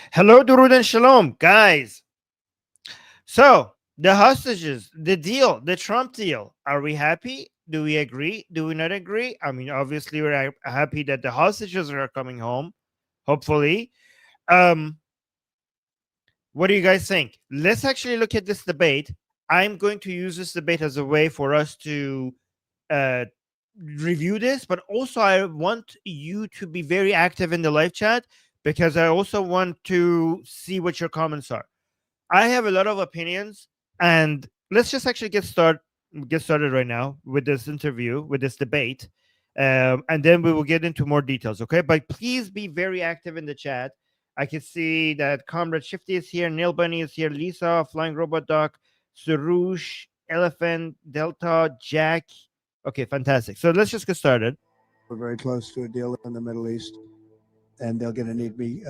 Hello, Durud and Shalom, guys. So, the hostages, the deal, the Trump deal. Are we happy? Do we agree? Do we not agree? I mean, obviously, we're happy that the hostages are coming home, hopefully. Um, what do you guys think? Let's actually look at this debate. I'm going to use this debate as a way for us to uh, review this, but also I want you to be very active in the live chat because I also want to see what your comments are. I have a lot of opinions, and let's just actually get started right now with this interview, with this debate, and then we will get into more details. Okay, but please be very active in the chat. I can see that Comrade Shifty is here, Neil Bunny is here, Lisa, Flying Robot Doc, Sarush, Elephant, Delta, Jack. Okay, fantastic. So let's just get started. We're very close to a deal in the Middle East, and they're going to need me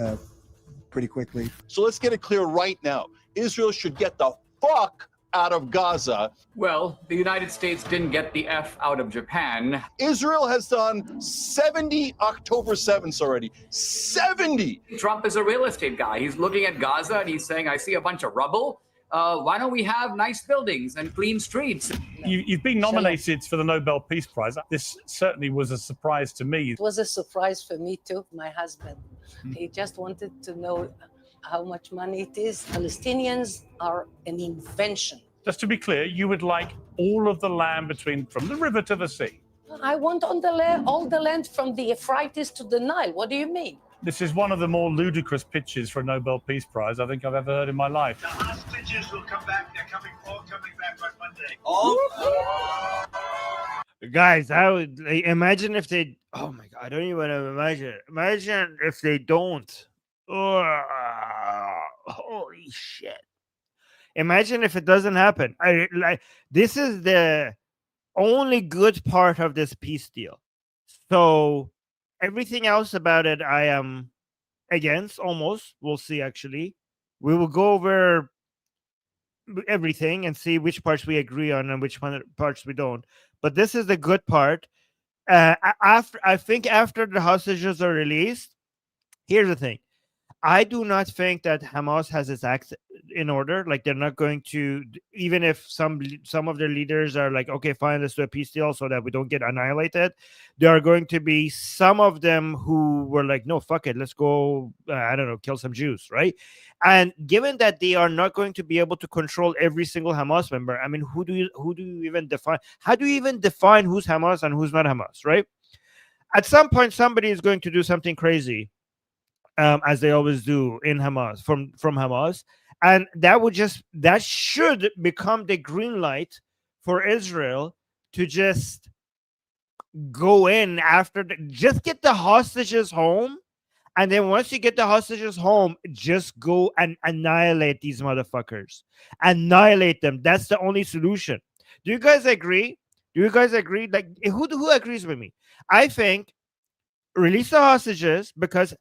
pretty quickly. So let's get it clear right now. Israel should get the fuck out of Gaza. Well, the United States didn't get the F out of Japan. Israel has done 70 October 7ths already. 70! Trump is a real estate guy. He's looking at Gaza and he's saying, I see a bunch of rubble. Why don't we have nice buildings and clean streets? You've been nominated for the Nobel Peace Prize. This certainly was a surprise to me. It was a surprise for me too, my husband. He just wanted to know how much money it is. Palestinians are an invention. Just to be clear, you would like all of the land from the river to the sea. I want on the land, all the land from the Euphrates to the Nile. What do you mean? This is one of the more ludicrous pitches for a Nobel Peace Prize I think I've ever heard in my life. The hostages will come back. They're all coming back on Monday. Guys, I would imagine if they. Oh my god, I don't even want to imagine. Imagine if they don't. Holy shit! Imagine if it doesn't happen. This is the only good part of this peace deal. So everything else about it, I am against. Almost, we'll see. Actually, we will go over everything and see which parts we agree on and which parts we don't. But this is the good part. I think after the hostages are released, here's the thing. I do not think that Hamas has its act in order. Like, they're not going to, even if some of their leaders are like, okay, fine, let's do a peace deal so that we don't get annihilated. There are going to be some of them who were like, no, fuck it, let's go, I don't know, kill some Jews, right? And given that they are not going to be able to control every single Hamas member, I mean, who do you even define? How do you even define who's Hamas and who's not Hamas, right? At some point, somebody is going to do something crazy. As they always do in Hamas, from Hamas, and that should become the green light for Israel to just go in after, just get the hostages home, and then once you get the hostages home, just go and annihilate these motherfuckers, annihilate them. That's the only solution. Do you guys agree? Like, who agrees with me? I think release the hostages, because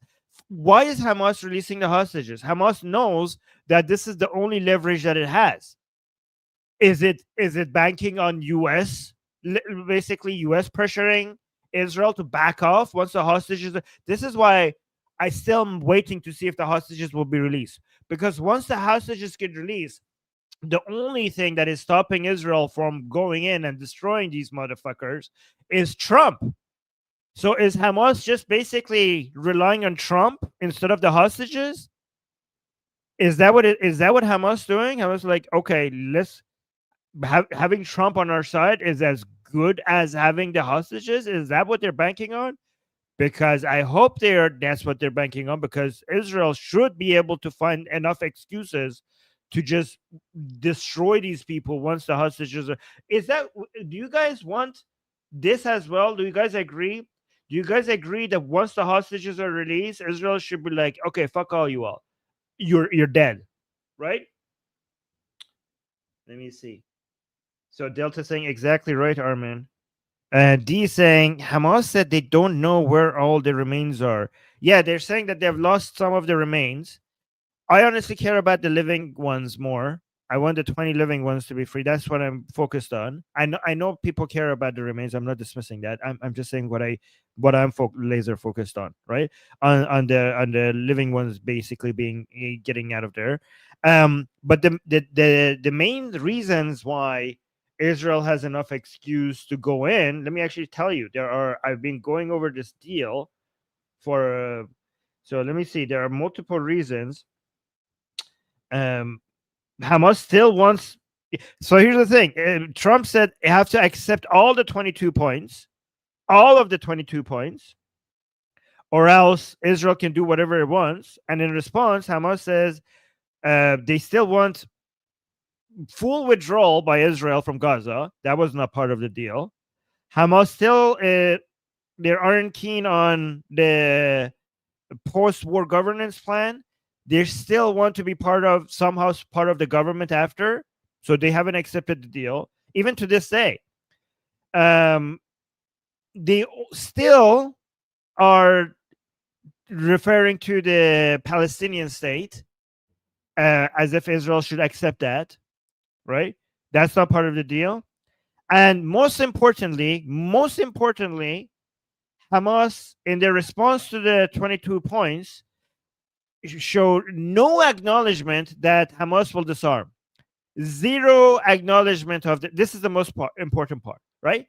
why is Hamas releasing the hostages? Hamas knows that this is the only leverage that it has. Is it banking on US, basically US pressuring Israel to back off once the hostages? This is why I still am waiting to see if the hostages will be released. Because once the hostages get released, the only thing that is stopping Israel from going in and destroying these motherfuckers is Trump. So is Hamas just basically relying on Trump instead of the hostages? Is that what Hamas doing? Hamas like, okay, let's having Trump on our side is as good as having the hostages. Is that what they're banking on? Because I hope that's what they're banking on, because Israel should be able to find enough excuses to just destroy these people once the hostages are. Do you guys want this as well? Do you guys agree? Do you guys agree that once the hostages are released, Israel should be like, okay, fuck all you all. You're dead, right? Let me see. So Delta saying exactly right, Armin. D saying Hamas said they don't know where all the remains are. Yeah, they're saying that they've lost some of the remains. I honestly care about the living ones more. I want the 20 living ones to be free. That's what I'm focused on. I know people care about the remains. I'm not dismissing that. I'm just saying what I'm laser focused on, right? On the living ones basically being getting out of there. But the main reasons why Israel has enough excuse to go in, let me actually tell you. I've been going over this deal for so let me see. There are multiple reasons. Hamas still wants. So here's the thing. Trump said you have to accept all the 22 points, all of the 22 points, or else Israel can do whatever it wants. And in response, Hamas says they still want full withdrawal by Israel from Gaza. That was not part of the deal. Hamas still they aren't keen on the post-war governance plan. They still want to be part of the government after, so they haven't accepted the deal even to this day. They still are referring to the Palestinian state as if Israel should accept that, right? That's not part of the deal. And most importantly, Hamas, in their response to the 22 points, showed no acknowledgement that Hamas will disarm. Zero acknowledgement of this is the most important part, right?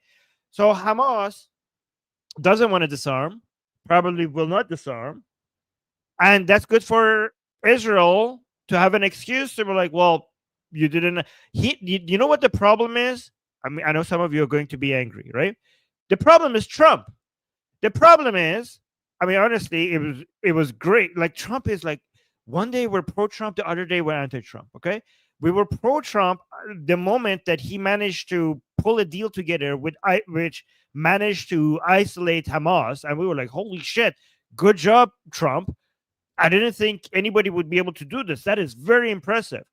So Hamas doesn't want to disarm, probably will not disarm, and that's good for Israel to have an excuse to be like, well, you didn't. You know what the problem is? I mean, I know some of you are going to be angry, right? The problem is Trump. The problem is, I mean, honestly, it was great. Like Trump is like, one day we're pro-Trump, the other day we're anti-Trump. Okay, we were pro-Trump the moment that he managed to pull a deal together which managed to isolate Hamas, and we were like, holy shit, good job, Trump. I didn't think anybody would be able to do this. That is very impressive.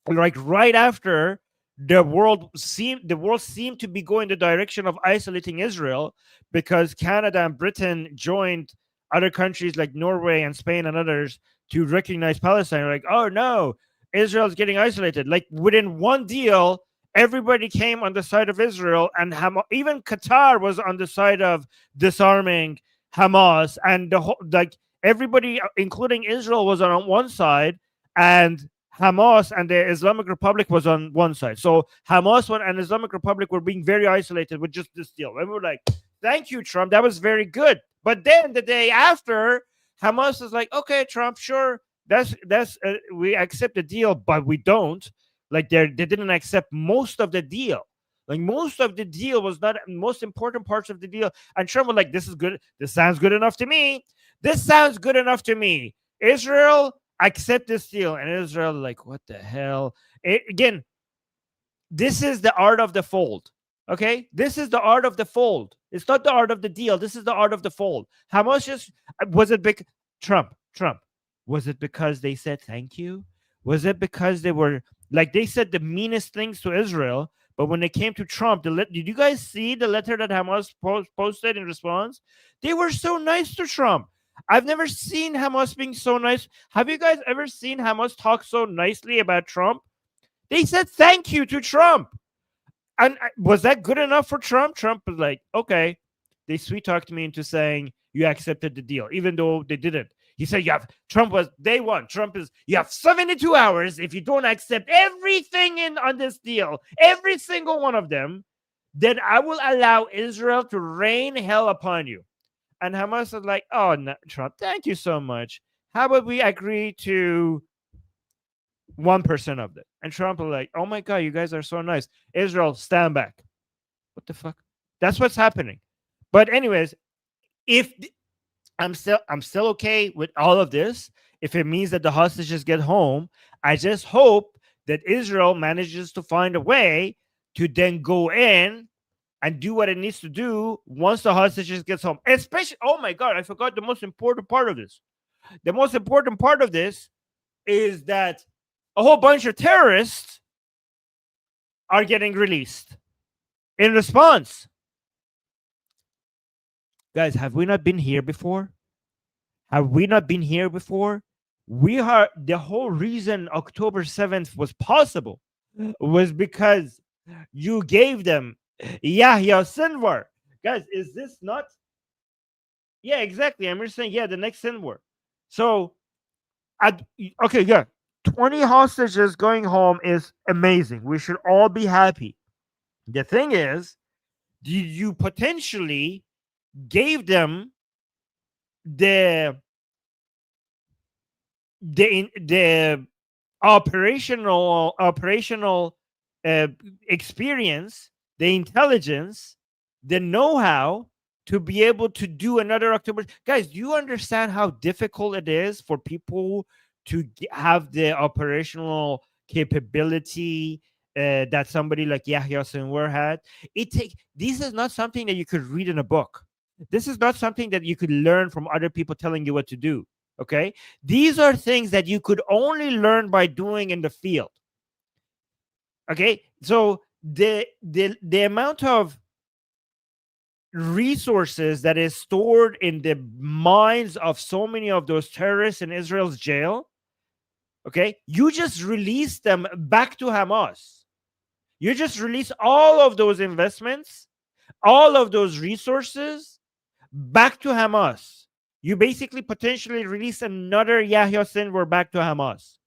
Like right after, the world seemed to be going the direction of isolating Israel because Canada and Britain joined other countries like Norway and Spain and others to recognize Palestine. Like, oh no, Israel's getting isolated. Like within one deal, everybody came on the side of Israel, and even Qatar was on the side of disarming Hamas, and the whole, like everybody, including Israel, was on one side, and Hamas and the Islamic Republic was on one side. So Hamas and Islamic Republic were being very isolated with just this deal. And we were like, thank you, Trump. That was very good. But then the day after, Hamas is like, okay, Trump, sure. That's we accept the deal, but we don't. Like they didn't accept most of the deal. Like most of the deal was not most important parts of the deal. And Trump was like, this is good. This sounds good enough to me. This sounds good enough to me. Israel, accept this deal. And Israel like, what the hell? Again, this is the art of the fold. Okay, this is the art of the fold. It's not the art of the deal. This is the art of the fold. Hamas just was it big? Trump. Was it because they said thank you? Was it because they were like they said the meanest things to Israel? But when it came to Trump, did you guys see the letter that Hamas posted in response? They were so nice to Trump. I've never seen Hamas being so nice. Have you guys ever seen Hamas talk so nicely about Trump? They said thank you to Trump. And was that good enough for Trump? Trump was like, okay. They sweet talked me into saying you accepted the deal, even though they didn't. He said, Trump was day one. Trump is, you have 72 hours. If you don't accept everything on this deal, every single one of them, then I will allow Israel to rain hell upon you. And Hamas was like, oh, no, Trump, thank you so much. How about we agree to 1% of it? And Trump was like, oh my God, you guys are so nice. Israel, stand back. What the fuck? That's what's happening. But anyways, if I'm still okay with all of this, if it means that the hostages get home, I just hope that Israel manages to find a way to then go in and do what it needs to do once the hostages gets home. Especially, oh my God, I forgot the most important part of this. The most important part of this is that a whole bunch of terrorists are getting released in response. Guys, have we not been here before? Have we not been here before? We are the whole reason October 7th was possible was because you gave them Yahya Sinwar. Guys, is this not? Yeah, exactly. I'm just saying, yeah, the next Sinwar. So, okay, yeah, 20 hostages going home is amazing. We should all be happy. The thing is, did you potentially gave them the the operational experience, the intelligence, the know-how to be able to do another October? Guys, do you understand how difficult it is for people to have the operational capability that somebody like Yahya Sinwar had? This is not something that you could read in a book. This is not something that you could learn from other people telling you what to do. Okay, these are things that you could only learn by doing in the field. Okay, so the amount of resources that is stored in the minds of so many of those terrorists in Israel's jail, okay, you just release them back to Hamas. You just release all of those investments, all of those resources back to Hamas. You basically potentially release another Yahya Sinwar back to Hamas,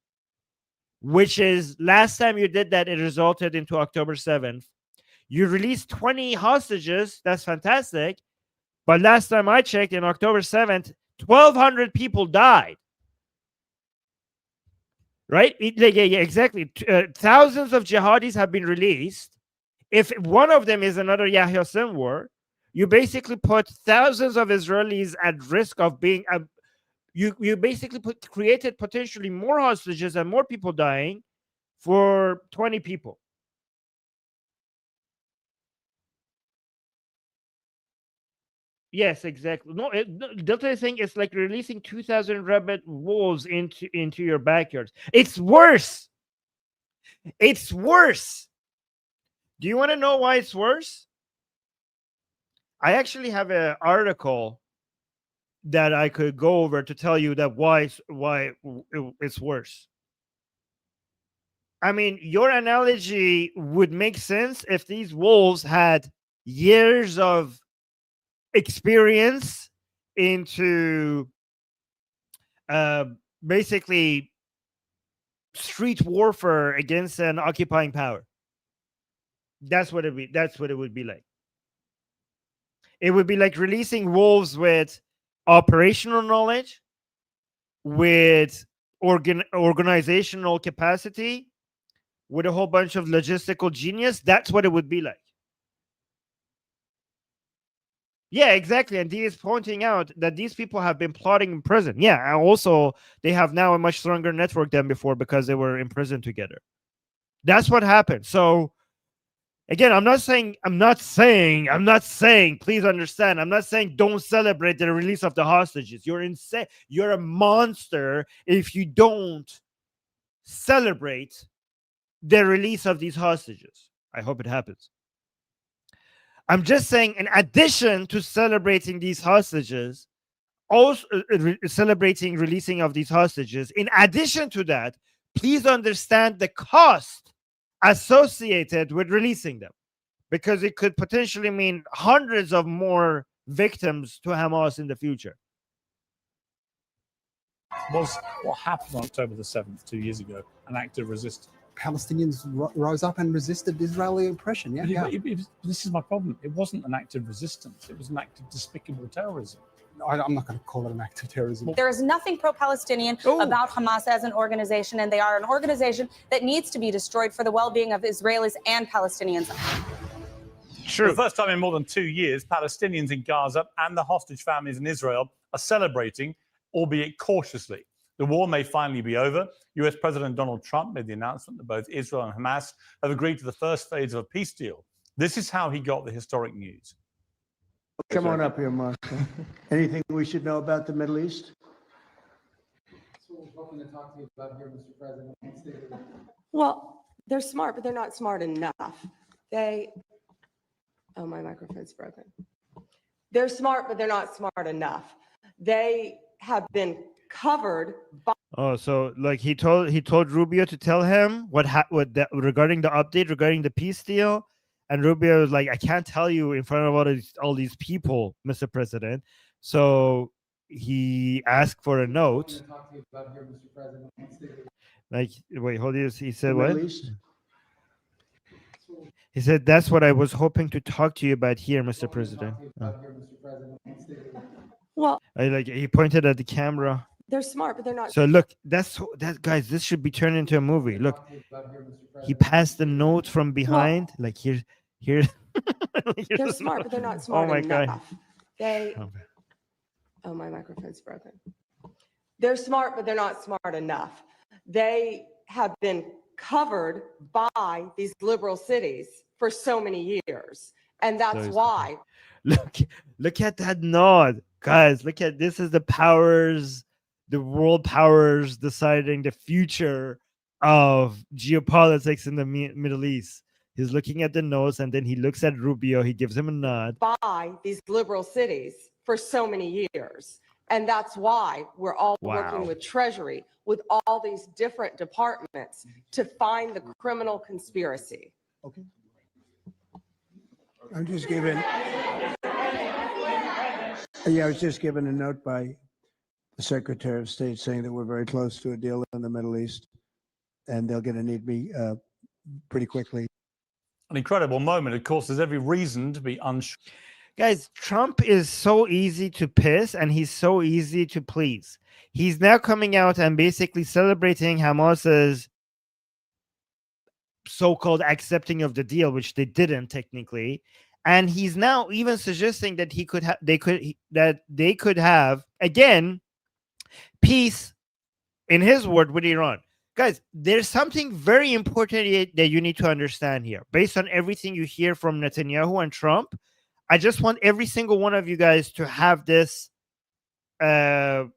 which is last time you did that, it resulted into October 7th. You released 20 hostages. That's fantastic. But last time I checked, in October 7th, 1,200 people died. Right? Yeah, exactly. Thousands of jihadis have been released. If one of them is another Yahya Sinwar, you basically put thousands of Israelis at risk of being you basically created potentially more hostages and more people dying for 20 people. Yes, exactly. No, the thing is like releasing 2,000 rabid wolves into your backyard. It's worse. It's worse. Do you want to know why it's worse? I actually have an article that I could go over to tell you that why it's worse. I mean, your analogy would make sense if these wolves had years of experience into basically street warfare against an occupying power. That's what it would be like. It would be like releasing wolves with operational knowledge, with organizational capacity, with a whole bunch of logistical genius. That's what it would be like. Yeah, exactly. And he is pointing out that these people have been plotting in prison. Yeah, and also they have now a much stronger network than before because they were in prison together. That's what happened. So again, I'm not saying, please understand, I'm not saying don't celebrate the release of the hostages. You're insane. You're a monster if you don't celebrate the release of these hostages. I hope it happens. I'm just saying, in addition to celebrating these hostages, also celebrating releasing of these hostages, in addition to that, please understand the cost associated with releasing them, because it could potentially mean hundreds of more victims to Hamas in the future. Was what happened on October the 7th 2 years ago an act of resistance? Palestinians rose up and resisted Israeli oppression. Yeah. This is my problem. It wasn't an act of resistance. It was an act of despicable terrorism. I'm not going to call it an act of terrorism. There is nothing pro-Palestinian about Hamas as an organization, and they are an organization that needs to be destroyed for the well-being of Israelis and Palestinians. True. For the first time in more than 2 years, Palestinians in Gaza and the hostage families in Israel are celebrating, albeit cautiously. The war may finally be over. US President Donald Trump made the announcement that both Israel and Hamas have agreed to the first phase of a peace deal. This is how he got the historic news. Come on up here, Mark. Anything we should know about the Middle East? That's what we're hoping to talk to you about here, Mr. President. Well, they're smart, but they're not smart enough. Oh, my microphone's broken. They're smart, but they're not smart enough. They have been covered by Oh, so like he told Rubio to tell him regarding the update regarding the peace deal, and Rubio was like, I can't tell you in front of all these people, Mr. President. So he asked for a note. Like, wait, hold on. He said what? He said, that's what I was hoping to talk to you about here, Mr. President. well, He pointed at the camera. they're smart, but they're not. So look, that guys, this should be turned into a movie. Look, he passed the note from behind. Like here. They're smart, but they're not smart my enough. God. Oh, my microphone's broken. They're smart, but they're not smart enough. They have been covered by these liberal cities for so many years. And that's why. Look at that nod. Guys, look at this is the powers, the world powers deciding the future of geopolitics in the Middle East. He's looking at the notes and then he looks at Rubio. He gives him a nod. By these liberal cities for so many years. And that's why we're all working with Treasury, with all these different departments to find the criminal conspiracy. Okay. I'm just giving. Yeah, I was just given a note by the Secretary of State saying that we're very close to a deal in the Middle East, and they're going to need me pretty quickly. An incredible moment. Of course, there's every reason to be unsure. Guys, Trump is so easy to piss and he's so easy to please. He's now coming out and basically celebrating Hamas's so-called accepting of the deal, which they didn't technically. And he's now even suggesting that they could have again peace, in his word, with Iran. Guys, there's something very important that you need to understand here. Based on everything you hear from Netanyahu and Trump, I just want every single one of you guys to have this frame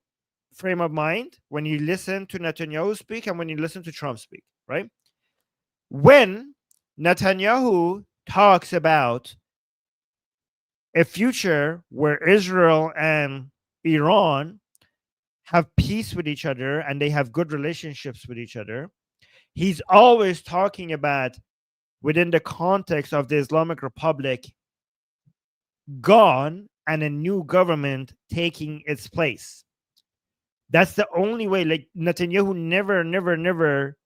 of mind when you listen to Netanyahu speak and when you listen to Trump speak, right? When Netanyahu talks about a future where Israel and Iran have peace with each other and they have good relationships with each other, he's always talking about within the context of the Islamic Republic gone and a new government taking its place. That's the only way. Like Netanyahu never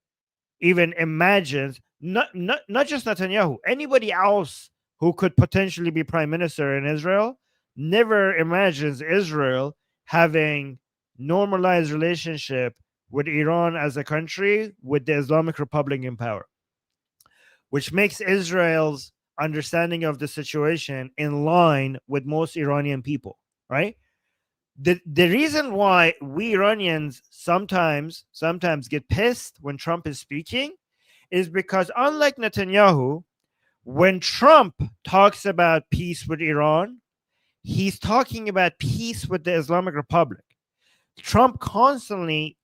even imagines, not just Netanyahu, anybody else who could potentially be prime minister in Israel never imagines Israel having normalized relationship with Iran as a country with the Islamic Republic in power, which makes Israel's understanding of the situation in line with most Iranian people, right? The reason why we Iranians sometimes get pissed when Trump is speaking is because unlike Netanyahu, when Trump talks about peace with Iran, he's talking about peace with the Islamic Republic. Trump constantly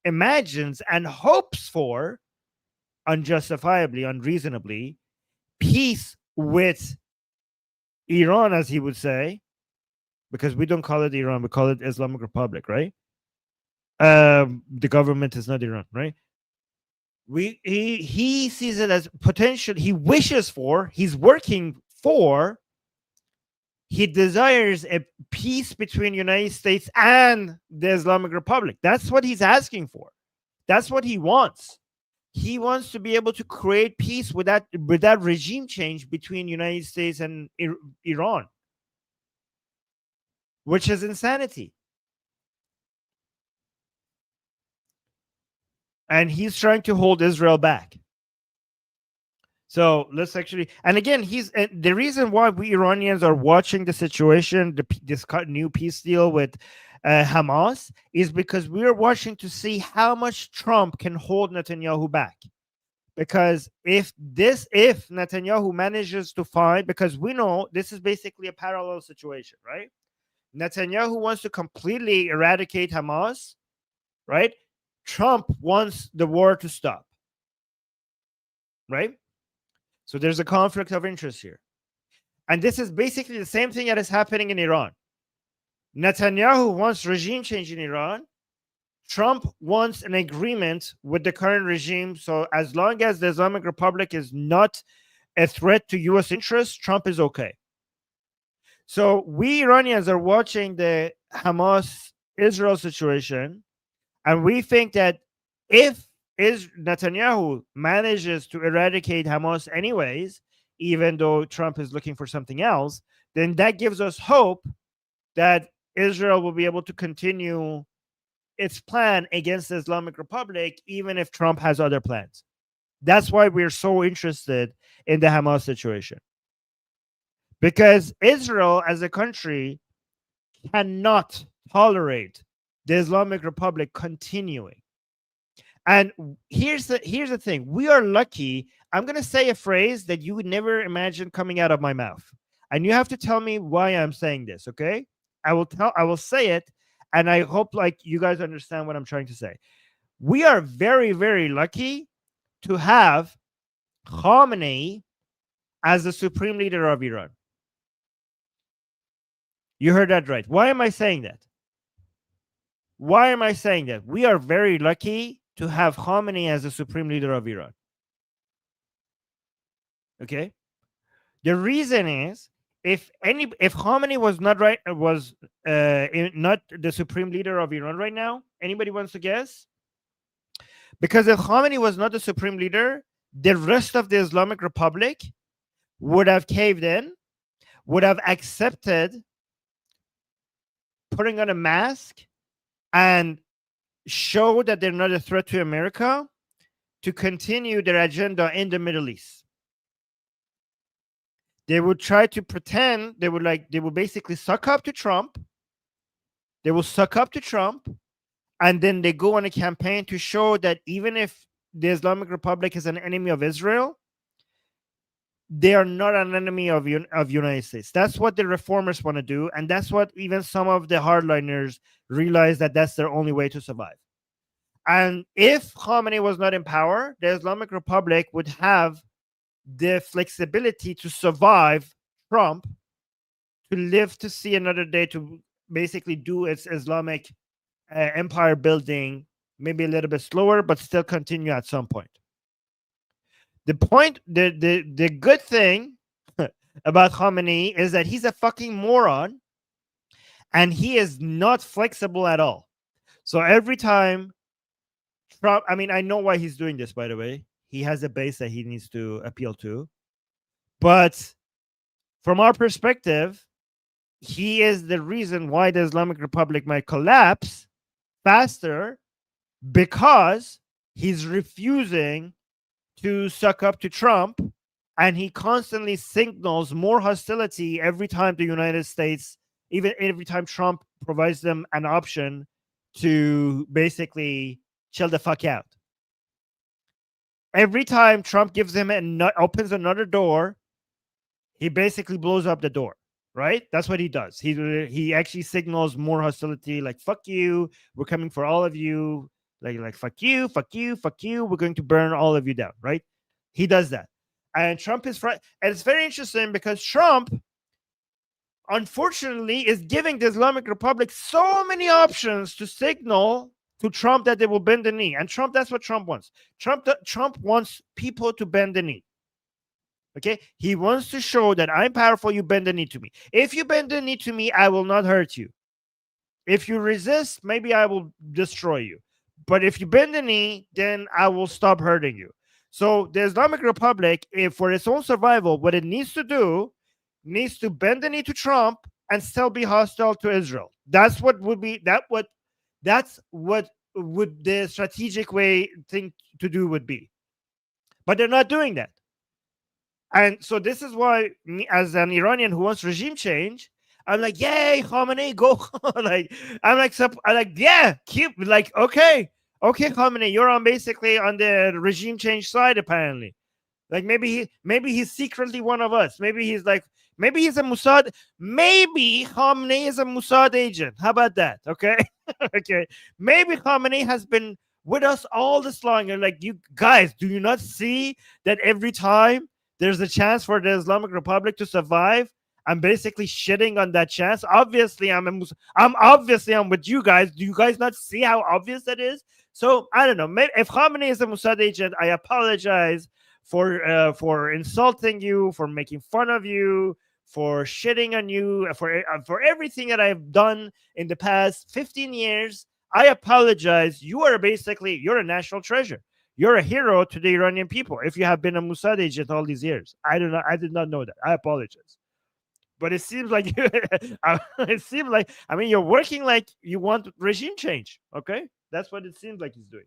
imagines and hopes for, unjustifiably, unreasonably, peace with Iran, as he would say, because we don't call it Iran, we call it Islamic Republic, right? The government is not Iran, right? He sees it as potential. He wishes for, he's working for, he desires a peace between United States and the Islamic Republic. That's what he's asking for. That's what he wants. He wants to be able to create peace without regime change between United States and Iran, which is insanity. And he's trying to hold Israel back. So let's actually, and again, the reason why we Iranians are watching the situation, this new peace deal with Hamas, is because we are watching to see how much Trump can hold Netanyahu back. Because if Netanyahu manages to find, because we know this is basically a parallel situation, right? Netanyahu wants to completely eradicate Hamas, right? Trump wants the war to stop, right? So there's a conflict of interest here. And this is basically the same thing that is happening in Iran. Netanyahu wants regime change in Iran. Trump wants an agreement with the current regime. So as long as the Islamic Republic is not a threat to U.S. interests, Trump is okay. So we Iranians are watching the Hamas-Israel situation, and we think that if Netanyahu manages to eradicate Hamas anyways, even though Trump is looking for something else, then that gives us hope that Israel will be able to continue its plan against the Islamic Republic, even if Trump has other plans. That's why we're so interested in the Hamas situation. Because Israel as a country cannot tolerate the Islamic Republic continuing. And here's the thing. We are lucky. I'm going to say a phrase that you would never imagine coming out of my mouth. And you have to tell me why I'm saying this, okay? I will say it, and I hope like you guys understand what I'm trying to say. We are very, very lucky to have Khamenei as the supreme leader of Iran. You heard that right. Why am I saying that? Why am I saying that? We are very lucky to have Khamenei as the supreme leader of Iran. Okay? The reason is if Khamenei was not not the supreme leader of Iran right now, anybody wants to guess? Because if Khamenei was not the supreme leader, the rest of the Islamic Republic would have caved in, would have accepted putting on a mask and show that they're not a threat to America to continue their agenda in the Middle East. They would try to pretend they would basically suck up to Trump. They will suck up to Trump, and then they go on a campaign to show that even if the Islamic Republic is an enemy of Israel, they are not an enemy of United States. That's what the reformers want to do, and that's what even some of the hardliners realize that that's their only way to survive. And if Khamenei was not in power, the Islamic Republic would have the flexibility to survive Trump, to live to see another day, to basically do its Islamic empire building, maybe a little bit slower, but still continue at some point. The good thing about Khamenei is that he's a fucking moron, and he is not flexible at all. So every time Trump, I mean, I know why he's doing this, by the way. He has a base that he needs to appeal to. But from our perspective, he is the reason why the Islamic Republic might collapse faster, because he's refusing to suck up to Trump, and he constantly signals more hostility every time the United States, even every time Trump provides them an option to basically chill the fuck out. Every time Trump gives him opens another door, he basically blows up the door, right? That's what he does. He actually signals more hostility, like fuck you, we're coming for all of you, like fuck you, fuck you, fuck you, we're going to burn all of you down, right? He does that. And Trump is and it's very interesting because Trump, unfortunately, is giving the Islamic Republic so many options to signal to Trump that they will bend the knee. And Trump, that's what Trump wants. Trump wants people to bend the knee. Okay? He wants to show that I'm powerful, you bend the knee to me. If you bend the knee to me, I will not hurt you. If you resist, maybe I will destroy you. But if you bend the knee, then I will stop hurting you. So the Islamic Republic, for its own survival, what it needs to do, needs to bend the knee to Trump and still be hostile to Israel. That's what would the strategic thing to do would be. But they're not doing that. And so this is why, me, as an Iranian who wants regime change, I'm like, yay, Khamenei, go. Yeah, keep, okay, Khamenei, you're basically on the regime change side, apparently. Like maybe he's secretly one of us. Maybe he's a Mossad. Maybe Khamenei is a Mossad agent. How about that? Okay. Okay. Maybe Khamenei has been with us all this long. And like, you guys, do you not see that every time there's a chance for the Islamic Republic to survive, I'm basically shitting on that chance. Obviously, I'm with you guys. Do you guys not see how obvious that is? So I don't know. Maybe if Khamenei is a Mossad agent, I apologize for insulting you, for making fun of you, for shitting on you, for everything that I've done in the past 15 years. I apologize. You're a national treasure. You're a hero to the Iranian people if you have been a Mossad agent all these years. I did not know that. I apologize. But it seems like you're working like you want regime change. Okay? That's what it seems like he's doing.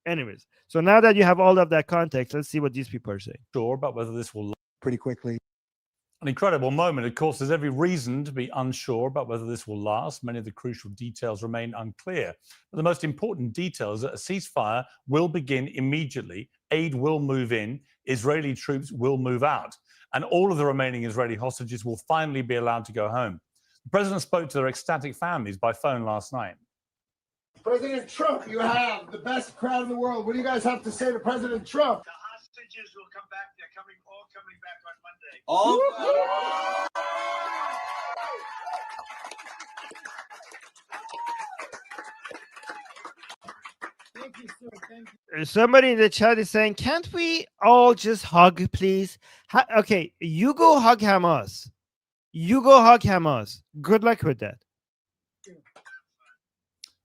Anyways, so now that you have all of that context, let's see what these people are saying. Sure about whether this will pretty quickly. An incredible moment. Of course, there's every reason to be unsure about whether this will last. Many of the crucial details remain unclear. But the most important detail is that a ceasefire will begin immediately. Aid will move in. Israeli troops will move out. And all of the remaining Israeli hostages will finally be allowed to go home. The president spoke to their ecstatic families by phone last night. President Trump, you have the best crowd in the world. What do you guys have to say to President Trump? The hostages will come back. They're all coming back on Monday. Thank you, sir. Thank you. Somebody in the chat is saying, can't we all just hug, please? Okay, you go hug Hamas. Good luck with that.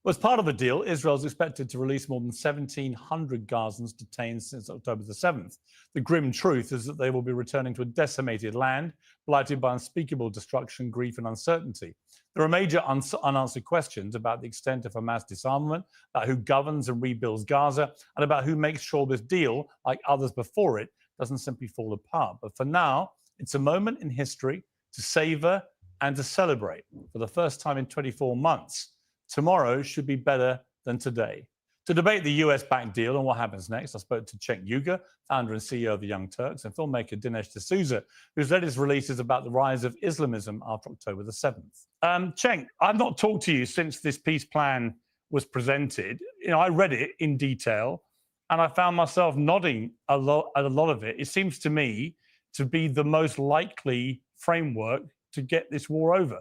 Well, as part of the deal, Israel is expected to release more than 1,700 Gazans detained since October the 7th. The grim truth is that they will be returning to a decimated land, blighted by unspeakable destruction, grief, and uncertainty. There are major unanswered questions about the extent of Hamas disarmament, about who governs and rebuilds Gaza, and about who makes sure this deal, like others before it, doesn't simply fall apart. But for now, it's a moment in history to savor and to celebrate. For the first time in 24 months, tomorrow should be better than today. To debate the US-backed deal and what happens next, I spoke to Cenk Uygur, founder and CEO of the Young Turks, and filmmaker Desh D'Souza, whose latest releases about the rise of Islamism after October the 7th. Cenk, I've not talked to you since this peace plan was presented. I read it in detail, and I found myself nodding at a lot of it. It seems to me to be the most likely framework to get this war over.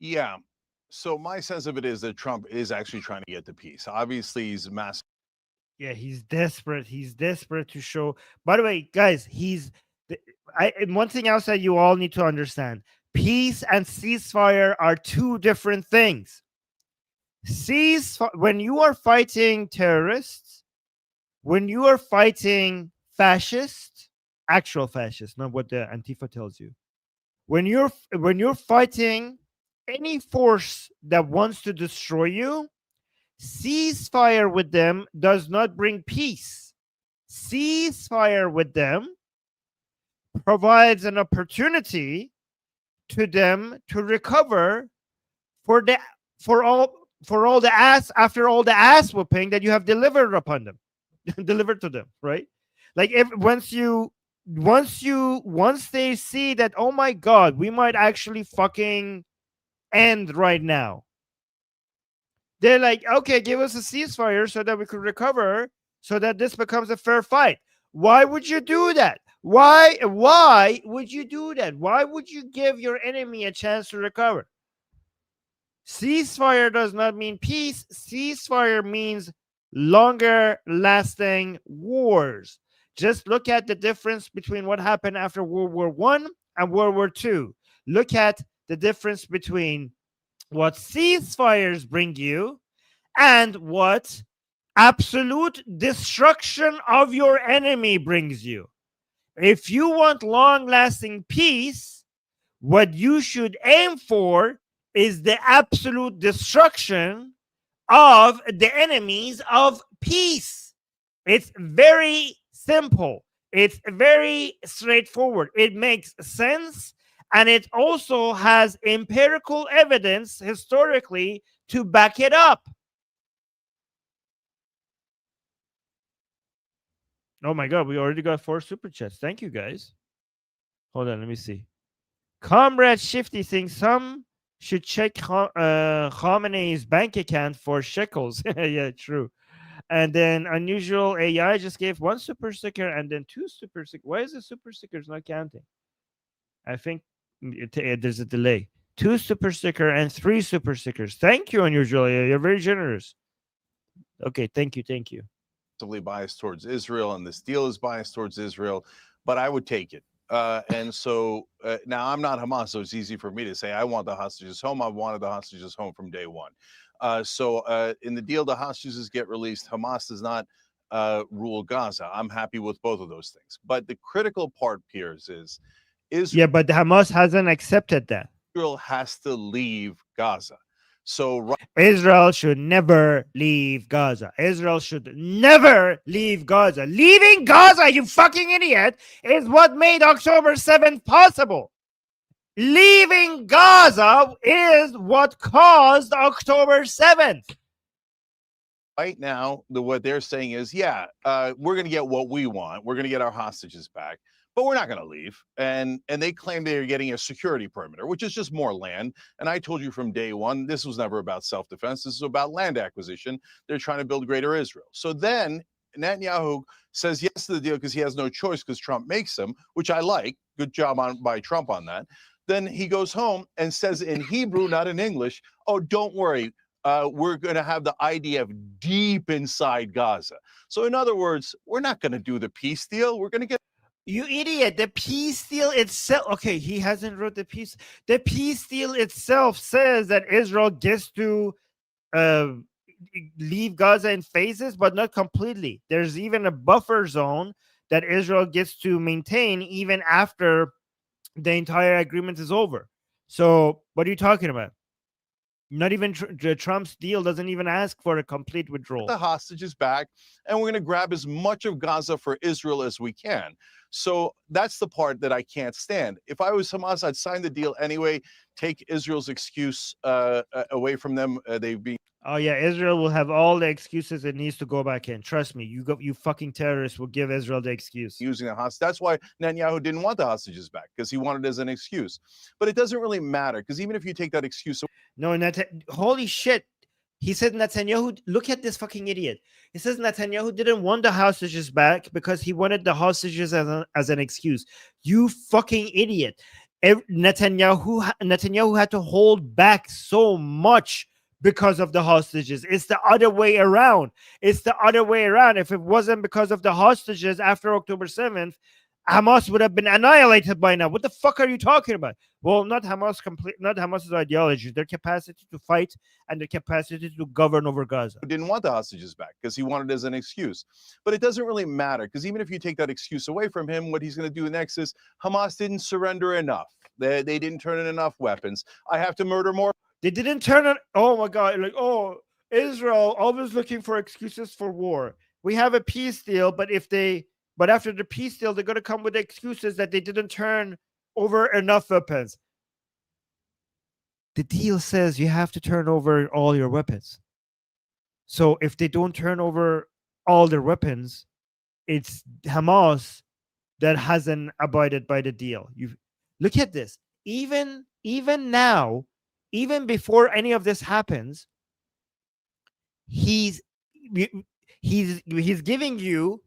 Yeah. So my sense of it is that Trump is actually trying to get to peace. Obviously, he's massive. Yeah, he's desperate. He's desperate to show. By the way, guys, and one thing else that you all need to understand: peace and ceasefire are two different things. When you are fighting terrorists, when you are fighting fascists, actual fascists, not what the Antifa tells you. When you're fighting any force that wants to destroy you, ceasefire with them does not bring peace. Ceasefire with them provides an opportunity to them to recover after all the ass whooping that you have delivered upon them, delivered to them, right? Like once they see that, oh my God, we might actually fucking end right now, they're like, okay, give us a ceasefire so that we could recover, so that this becomes a fair fight. Why would you do that? Why would you do that? Why would you give your enemy a chance to recover? Ceasefire does not mean peace. Ceasefire means longer lasting wars. Just look at the difference between what happened after World War I and World War II. Look at the difference between what ceasefires bring you and what absolute destruction of your enemy brings you. If you want long-lasting peace, what you should aim for is the absolute destruction of the enemies of peace. It's very simple. It's very straightforward. It makes sense. And it also has empirical evidence historically to back it up. Oh my God, we already got 4 super chats. Thank you, guys. Hold on, let me see. Comrade Shifty thinks some should check Khamenei's bank account for shekels. Yeah, true. And then Unusual AI just gave 1 super sticker and then 2 super stickers. Why is the super stickers not counting? I think there's a delay. 2 super sticker and 3 super stickers. Thank you, unusually. You're very generous. Okay, thank you. Biased towards Israel, and this deal is biased towards Israel, but I would take it. And so now I'm not Hamas, so it's easy for me to say I want the hostages home. I wanted the hostages home from day one. So in the deal, the hostages get released. Hamas does not rule Gaza. I'm happy with both of those things. But the critical part, Piers, is Yeah, but Hamas hasn't accepted that. Israel has to leave Gaza. So Israel should never leave Gaza. Israel should never leave Gaza. Leaving Gaza, you fucking idiot, is what made October 7th possible. Leaving Gaza is what caused October 7th. Right now, what they're saying is, yeah, we're going to get what we want. We're going to get our hostages back, but we're not going to leave. And they claim they're getting a security perimeter, which is just more land. And I told you from day one, this was never about self-defense. This is about land acquisition. They're trying to build greater Israel. So then Netanyahu says yes to the deal because he has no choice because Trump makes him, which I like. Good job by Trump on that. Then he goes home and says in Hebrew, not in English, oh, don't worry. We're going to have the IDF deep inside Gaza. So in other words, we're not going to do the peace deal. We're going to get... You idiot. The peace deal itself. Okay, he hasn't wrote the peace. The peace deal itself says that Israel gets to leave Gaza in phases, but not completely. There's even a buffer zone that Israel gets to maintain even after the entire agreement is over. So what are you talking about? Not even Trump's deal doesn't even ask for a complete withdrawal. The hostages back, and we're going to grab as much of Gaza for Israel as we can. So that's the part that I can't stand. If I was Hamas, I'd sign the deal anyway, take Israel's excuse away from them. They've been... Oh yeah, Israel will have all the excuses it needs to go back in. Trust me, you fucking terrorists will give Israel the excuse. Using the hostage. That's why Netanyahu didn't want the hostages back, because he wanted it as an excuse. But it doesn't really matter, because even if you take that excuse away... No, holy shit. He said Netanyahu, look at this fucking idiot. He says Netanyahu didn't want the hostages back because he wanted the hostages as an excuse. You fucking idiot. Netanyahu had to hold back so much because of the hostages. It's the other way around. It's the other way around. If it wasn't because of the hostages after October 7th, Hamas would have been annihilated by now. What the fuck are you talking about? Well, not Hamas's ideology, their capacity to fight and their capacity to govern over Gaza. Didn't want the hostages back because he wanted it as an excuse. But it doesn't really matter, because even if you take that excuse away from him, what he's going to do next is Hamas didn't surrender enough. They didn't turn in enough weapons. I have to murder more. They didn't turn on. Oh my God. Like, oh, Israel always looking for excuses for war. We have a peace deal, but after the peace deal, they're going to come with excuses that they didn't turn over enough weapons. The deal says you have to turn over all your weapons. So if they don't turn over all their weapons, it's Hamas that hasn't abided by the deal. You look at this. Even now, even before any of this happens, he's giving you.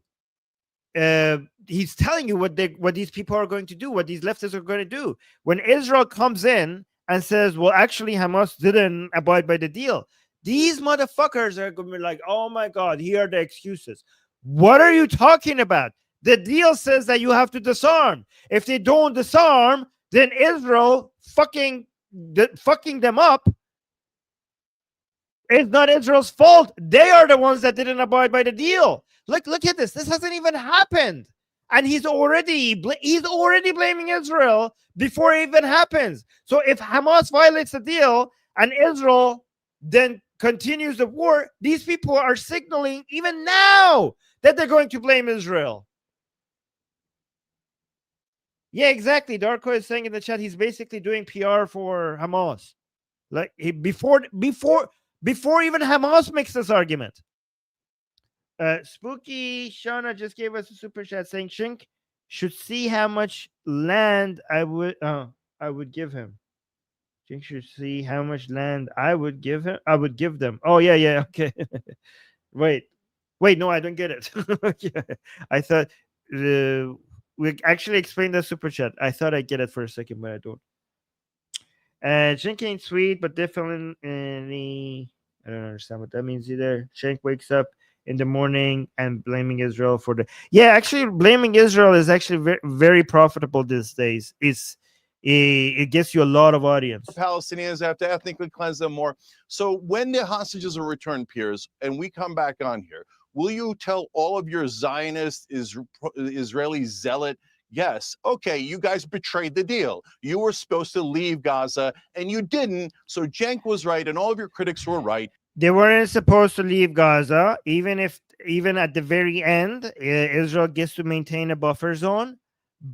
He's telling you what these people are going to do, what these leftists are going to do. When Israel comes in and says, well, actually, Hamas didn't abide by the deal, these motherfuckers are going to be like, oh my God, here are the excuses. What are you talking about? The deal says that you have to disarm. If they don't disarm, then Israel fucking them up. It's not Israel's fault. They are the ones that didn't abide by the deal. Look at this. This hasn't even happened. And he's already blaming Israel before it even happens. So if Hamas violates the deal and Israel then continues the war, these people are signaling even now that they're going to blame Israel. Yeah, exactly. Darko is saying in the chat he's basically doing PR for Hamas. Like before even Hamas makes this argument. Spooky Shauna just gave us a super chat saying Cenk should see how much land I would give him. Cenk should see how much land I would give him. I would give them. Oh yeah, okay. Wait, no, I don't get it. Yeah. I thought we actually explained the super chat. I thought I'd get it for a second, but I don't. Cenk ain't sweet, but definitely, I don't understand what that means either. Cenk wakes up in the morning and blaming Israel for the. Yeah, actually, blaming Israel is actually very, very profitable these days. It gets you a lot of audience. Palestinians have to ethnically cleanse them more. So when the hostages are returned, Piers, and we come back on here, will you tell all of your Zionist Israeli zealot, yes, okay, you guys betrayed the deal. You were supposed to leave Gaza and you didn't. So Cenk was right and all of your critics were right. They weren't supposed to leave Gaza, even at the very end, Israel gets to maintain a buffer zone.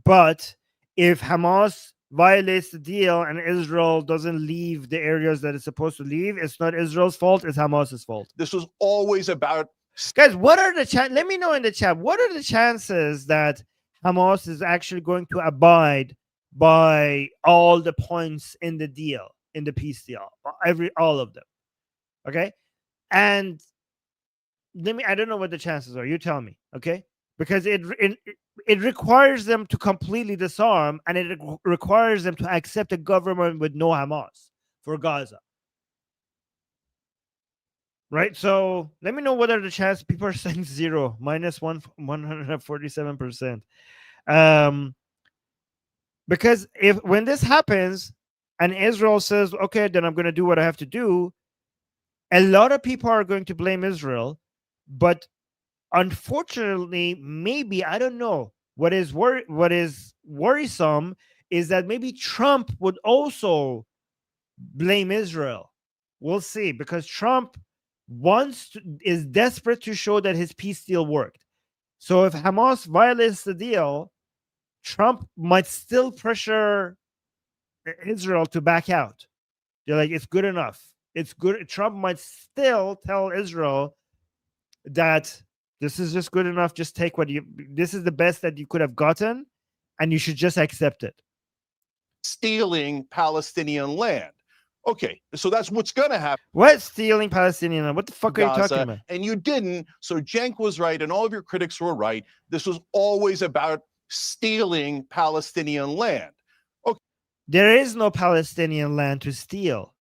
But if Hamas violates the deal and Israel doesn't leave the areas that it's supposed to leave, it's not Israel's fault, it's Hamas's fault. This was always about... Guys, what are the chances? Let me know in the chat. What are the chances that Hamas is actually going to abide by all the points in the deal, in the peace deal? All of them. Okay, and I don't know what the chances are. You tell me, okay? Because it requires them to completely disarm, and it requires them to accept a government with no Hamas for Gaza. Right? So let me know what are the chances. People are saying 0, minus 147%. Because when this happens, and Israel says, okay, then I'm going to do what I have to do, a lot of people are going to blame Israel, but unfortunately, maybe, I don't know, what is worrisome is that maybe Trump would also blame Israel. We'll see, because Trump is desperate to show that his peace deal worked. So if Hamas violates the deal, Trump might still pressure Israel to back out. They're like, it's good enough. It's good. Trump might still tell Israel that this is just good enough. Just take this is the best that you could have gotten, and you should just accept it. Stealing Palestinian land. Okay, so that's what's going to happen. What stealing Palestinian land? What the fuck are you talking about? And you didn't. So Cenk was right, and all of your critics were right. This was always about stealing Palestinian land. Okay. There is no Palestinian land to steal.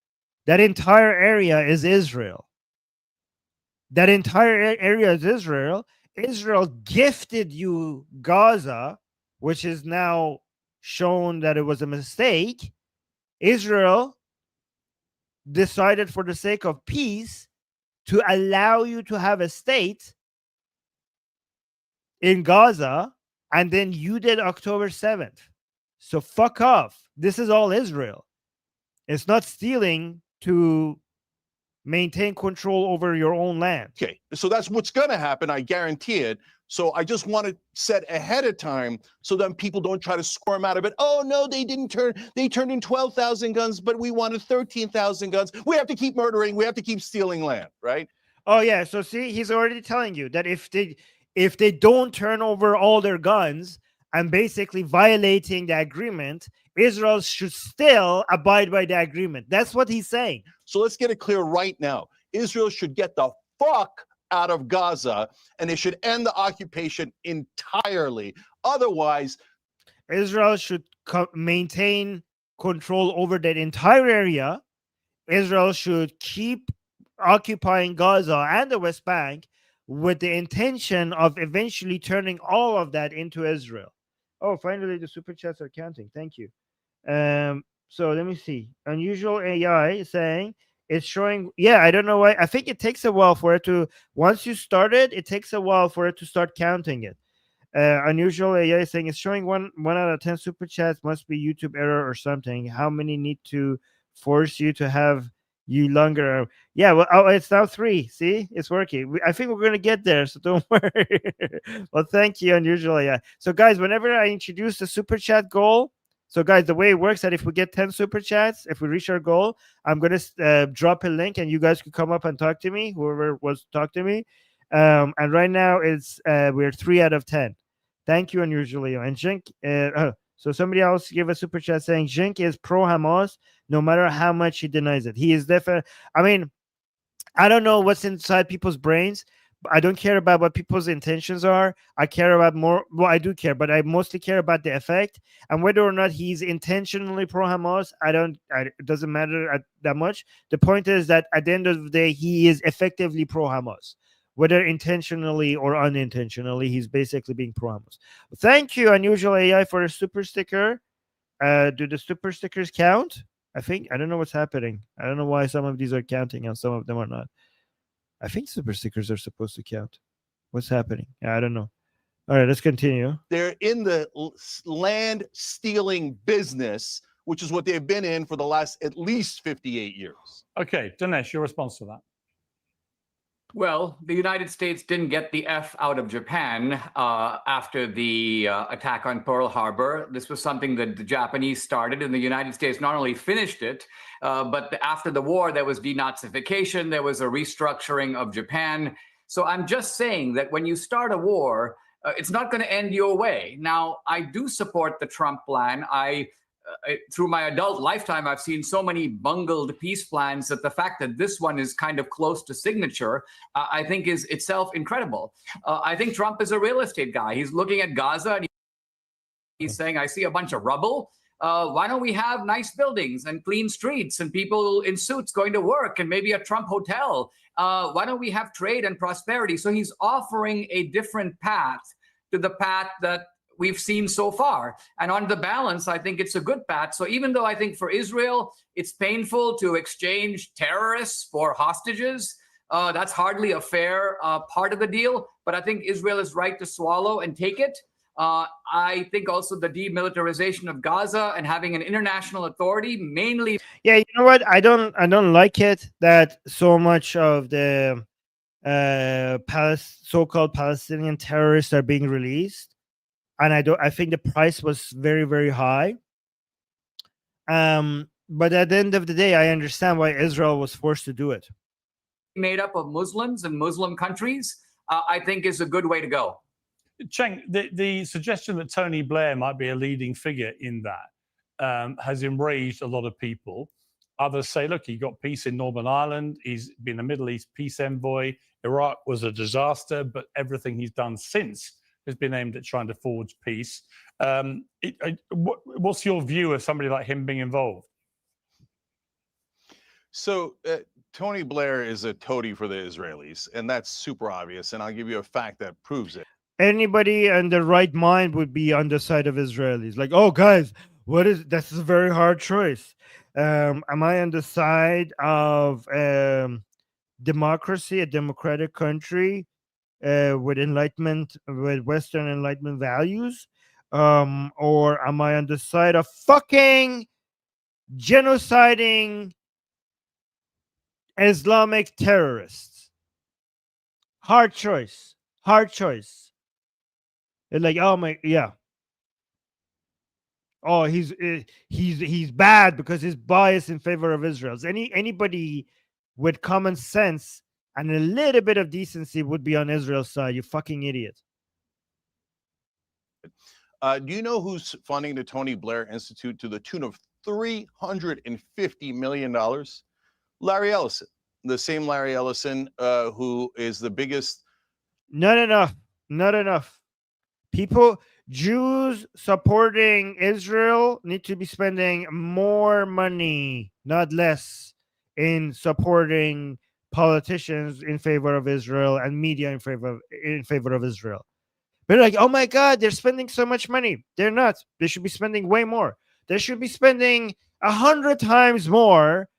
That entire area is Israel. That entire area is Israel. Israel gifted you Gaza, which is now shown that it was a mistake. Israel decided, for the sake of peace, to allow you to have a state in Gaza, and then you did October 7th. So fuck off. This is all Israel. It's not stealing to maintain control over your own land. Okay, so that's what's going to happen. I guarantee it. So I just want to set ahead of time so then people don't try to squirm out of it. Oh, no, they didn't turn. They turned in 12,000 guns, but we wanted 13,000 guns. We have to keep murdering. We have to keep stealing land, right? Oh, yeah. So see, he's already telling you that if they don't turn over all their guns and basically violating the agreement, Israel should still abide by the agreement. That's what he's saying. So let's get it clear right now. Israel should get the fuck out of Gaza, and they should end the occupation entirely. Otherwise, Israel should maintain control over that entire area. Israel should keep occupying Gaza and the West Bank with the intention of eventually turning all of that into Israel. Oh, finally, the super chats are counting. Thank you. So let me see. Unusual AI saying it's showing. Yeah, I don't know why. I think it takes a while for it to. Once you start it, it takes a while for it to start counting it. Unusual AI saying it's showing one out of 10 super chats. Must be YouTube error or something. How many need to force you to have you longer? Yeah, well, oh, it's now 3. See, it's working. I think we're gonna get there, so don't worry. Well, thank you, Unusual AI. So, guys, whenever I introduce the super chat goal. So, guys, the way it works that if we get 10 super chats, if we reach our goal, I'm going to drop a link and you guys can come up and talk to me, whoever wants to talk to me. And right now, we're 3 out of 10. Thank you, Unusually. And Cenk, so somebody else gave a super chat saying Cenk is pro-Hamas no matter how much he denies it. He is definitely, I mean, I don't know what's inside people's brains. I don't care about what people's intentions are. I care about more. Well, I do care, but I mostly care about the effect and whether or not he's intentionally pro-Hamas. It doesn't matter that much. The point is that at the end of the day, he is effectively pro-Hamas, whether intentionally or unintentionally. He's basically being pro-Hamas. Thank you, Unusual AI, for a super sticker. Do the super stickers count? I don't know what's happening. I don't know why some of these are counting and some of them are not. I think super stickers are supposed to count. What's happening? I don't know. All right, let's continue. They're in the land stealing business, which is what they've been in for the last at least 58 years. Okay, Dinesh, your response to that? Well, the United States didn't get the F out of Japan after the attack on Pearl Harbor. This was something that the Japanese started, and the United States not only finished it, but after the war, there was denazification, there was a restructuring of Japan. So I'm just saying that when you start a war, it's not going to end your way. Now, I do support the Trump plan. Through my adult lifetime, I've seen so many bungled peace plans that the fact that this one is kind of close to signature, I think is itself incredible. I think Trump is a real estate guy. He's looking at Gaza and he's saying, I see a bunch of rubble. Why don't we have nice buildings and clean streets and people in suits going to work and maybe a Trump hotel? Why don't we have trade and prosperity? So he's offering a different path to the path that we've seen so far. And on the balance, I think it's a good path. So even though I think for Israel, it's painful to exchange terrorists for hostages, that's hardly a fair part of the deal. But I think Israel is right to swallow and take it. I think also the demilitarization of Gaza and having an international authority, mainly. Yeah, you know what? I don't like it that so much of the so-called Palestinian terrorists are being released. And I think the price was very, very high. But at the end of the day, I understand why Israel was forced to do it. Made up of Muslims and Muslim countries, I think is a good way to go. Cenk, the suggestion that Tony Blair might be a leading figure in that has enraged a lot of people. Others say, look, he got peace in Northern Ireland. He's been a Middle East peace envoy. Iraq was a disaster, but everything he's done since has been aimed at trying to forge peace. What's your view of somebody like him being involved? So Tony Blair is a toady for the Israelis, and that's super obvious. And I'll give you a fact that proves it. Anybody in the right mind would be on the side of Israelis. Like, oh, guys, that's a very hard choice. Am I on the side of democracy, a democratic country, with Western Enlightenment values, or am I on the side of fucking genociding Islamic terrorists? Hard choice. It's like, oh my, yeah. Oh, he's bad because he's biased in favor of Israel. Anybody with common sense and a little bit of decency would be on Israel's side. You fucking idiot. Do you know who's funding the Tony Blair Institute to the tune of $350 million? Larry Ellison, the same Larry Ellison who is the biggest. Not enough. Jews supporting Israel need to be spending more money, not less, in supporting politicians in favor of Israel and media in favor of Israel. They're like, oh my God, they're spending so much money. They're not. They should be spending way more. They should be spending 100 times more.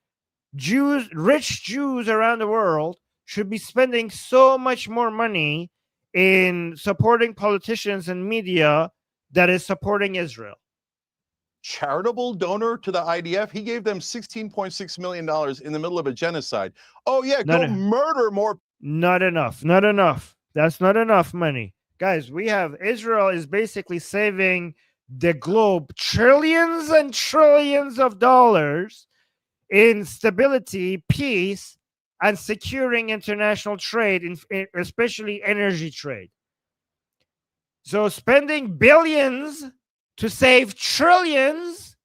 Rich Jews around the world should be spending so much more money in supporting politicians and media that is supporting Israel. Charitable donor to the IDF. He gave them $16.6 million in the middle of a genocide. Oh yeah, murder more. Not enough. That's not enough money. Guys, Israel is basically saving the globe trillions and trillions of dollars in stability, peace, and securing international trade, especially energy trade. So spending billions to save trillions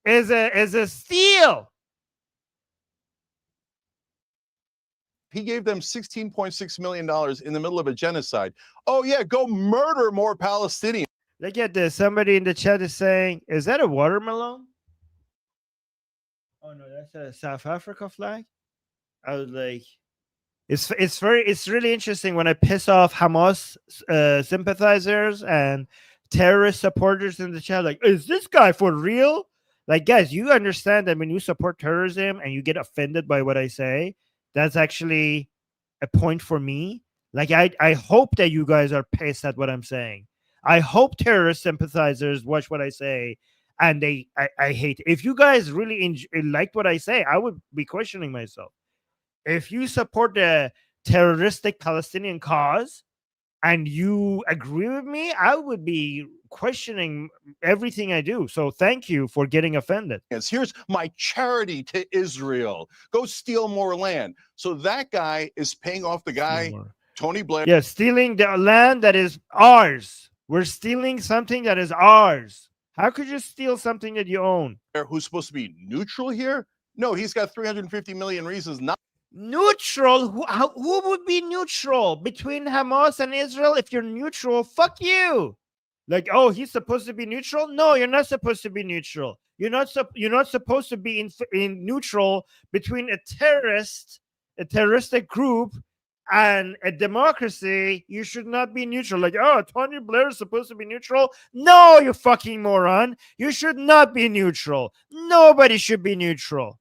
is a steal. He gave them $16.6 million in the middle of a genocide. Oh, yeah, go murder more Palestinians. Look at this. Somebody in the chat is saying, is that a watermelon? Oh, no, that's a South Africa flag. I was like, it's really interesting when I piss off Hamas sympathizers and terrorist supporters in the chat. Like, is this guy for real? Like, guys, you understand that when you support terrorism and you get offended by what I say, that's actually a point for me. Like, I hope that you guys are pissed at what I'm saying. I hope terrorist sympathizers watch what I say and I hate it. If you guys really liked what I say, I would be questioning myself. If you support the terroristic Palestinian cause and you agree with me, I would be questioning everything I do. So thank you for getting offended. Here's my charity to Israel. Go steal more land. So that guy is paying off the guy, Tony Blair. Yeah, stealing the land that is ours. We're stealing something that is ours. How could you steal something that you own? Who's supposed to be neutral here? No, he's got 350 million reasons not. Neutral? Who would be neutral between Hamas and Israel? If you're neutral, fuck you. Like, oh, he's supposed to be neutral? No, you're not supposed to be neutral. You're not supposed to be in neutral between a terroristic group and a democracy. You should not be neutral. Like, oh, Tony Blair is supposed to be neutral? No, you fucking moron. You should not be neutral. Nobody should be neutral.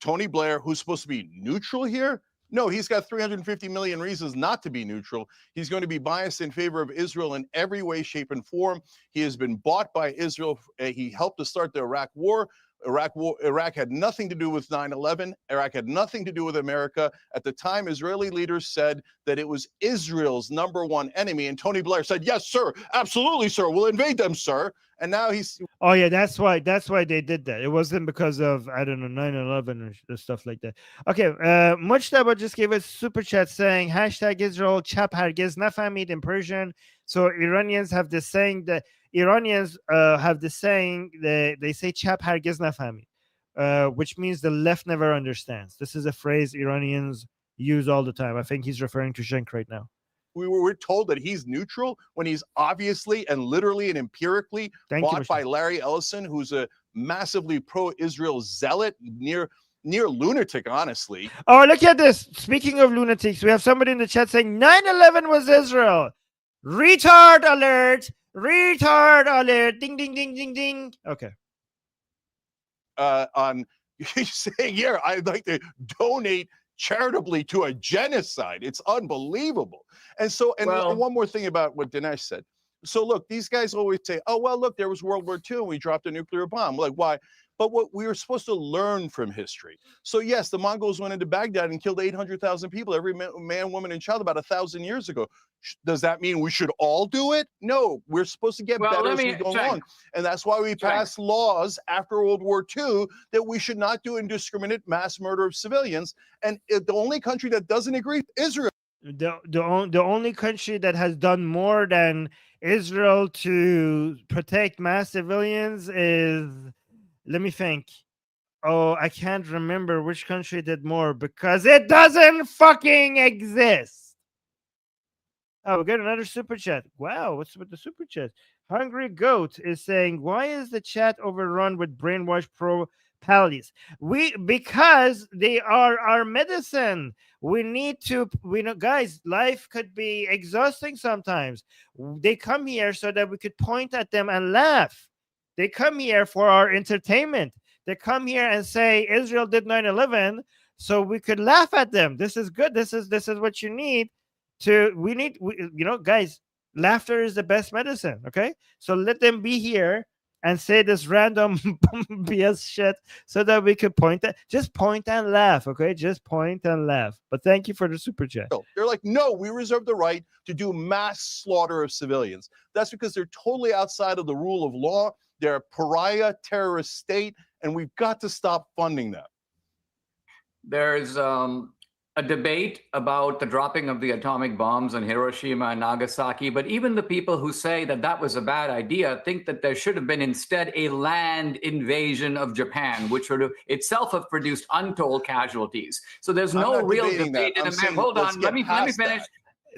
Tony Blair, who's supposed to be neutral here? No, he's got 350 million reasons not to be neutral. He's going to be biased in favor of Israel in every way, shape, and form. He has been bought by Israel. He helped to start the Iraq War. Iraq had nothing to do with 9/11. Iraq had nothing to do with America. At the time, Israeli leaders said that it was Israel's #1 enemy. And Tony Blair said, yes, sir, absolutely, sir. We'll invade them, sir. And now he's... Oh, yeah, that's why they did that. It wasn't because of, I don't know, 9/11 or stuff like that. Okay, Mujtaba just gave us super chat saying, #Israel chap hargiz nafamid in Persian. So Iranians have this saying that they say chap hargiz nafamid, which means the left never understands. This is a phrase Iranians use all the time. I think he's referring to Cenk right now. We're told that he's neutral when he's obviously and literally and empirically bought by Larry Ellison, who's a massively pro-Israel zealot, near lunatic, honestly. Oh, look at this. Speaking of lunatics, we have somebody in the chat saying 9/11 was Israel. Retard alert. Retard alert. Ding, ding, ding, ding, ding. Okay. On saying, yeah, I'd like to donate charitably to a genocide. It's unbelievable. And so, and one more thing about what Dinesh said. So look, these guys always say, oh, well, look, there was World War II and we dropped a nuclear bomb. Like, why? But what we were supposed to learn from history. So yes, the Mongols went into Baghdad and killed 800,000 people, every man, woman, and child about 1,000 years ago. Does that mean we should all do it? No, we're supposed to get better as we go along. And that's why we passed laws after World War II that we should not do indiscriminate mass murder of civilians. And the only country that doesn't agree, Israel. The only country that has done more than Israel to protect mass civilians is, let me think. Oh, I can't remember which country did more because it doesn't fucking exist. Oh, we got another super chat. Wow, what's with the super chat? Hungry Goat is saying, why is the chat overrun with brainwashed pro-pallies? Because they are our medicine. We know, guys, life could be exhausting sometimes. They come here so that we could point at them and laugh. They come here for our entertainment. They come here and say Israel did 9/11, so we could laugh at them. This is good. This is what you need. Guys, laughter is the best medicine. Okay, so let them be here and say this random BS shit so that we could just point and laugh. Okay, just point and laugh. But thank you for the super chat. They're like, no, we reserve the right to do mass slaughter of civilians. That's because they're totally outside of the rule of law. They're a pariah terrorist state, and we've got to stop funding them. There's a debate about the dropping of the atomic bombs on Hiroshima and Nagasaki, but even the people who say that that was a bad idea think that there should have been instead a land invasion of Japan, which would have itself have produced untold casualties. So there's no real debate in America. Hold on, let me finish.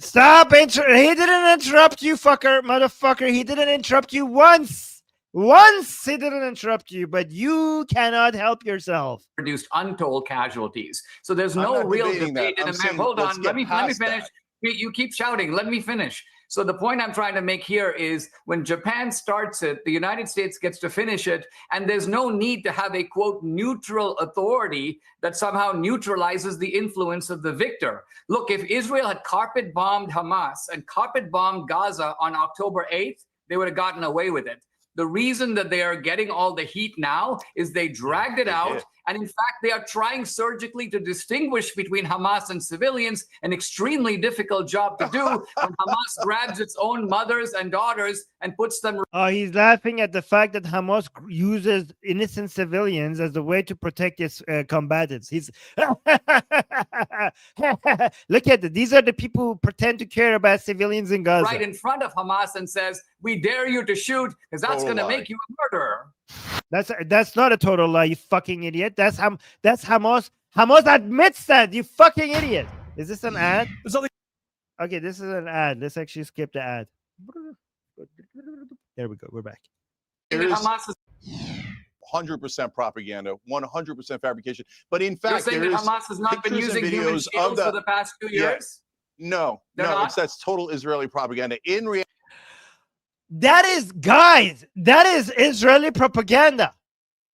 Stop! He didn't interrupt you, fucker, motherfucker. He didn't interrupt you once. Once he didn't interrupt you, but you cannot help yourself. Produced untold casualties. So there's no real debate in America. Hold on, let me finish. You keep shouting. Let me finish. So the point I'm trying to make here is when Japan starts it, the United States gets to finish it, and there's no need to have a, quote, neutral authority that somehow neutralizes the influence of the victor. Look, if Israel had carpet bombed Hamas and carpet bombed Gaza on October 8th, they would have gotten away with it. The reason that they are getting all the heat now is they dragged it out. And in fact, they are trying surgically to distinguish between Hamas and civilians, an extremely difficult job to do when Hamas grabs its own mothers and daughters and puts them. Oh, he's laughing at the fact that Hamas uses innocent civilians as a way to protect its combatants. He's look at it. These are the people who pretend to care about civilians in Gaza. Right in front of Hamas and says, "We dare you to shoot because that's going to make you a murderer." That's not a total lie, you fucking idiot. That's Hamas. Hamas admits that, you fucking idiot. Is this an ad? Okay, this is an ad. Let's actually skip the ad. There we go. We're back. 100% propaganda, 100% fabrication. But in fact, you're saying that Hamas has not been using human shields for the past 2 years? No, that's total Israeli propaganda. In reality, that is, guys, that is Israeli propaganda.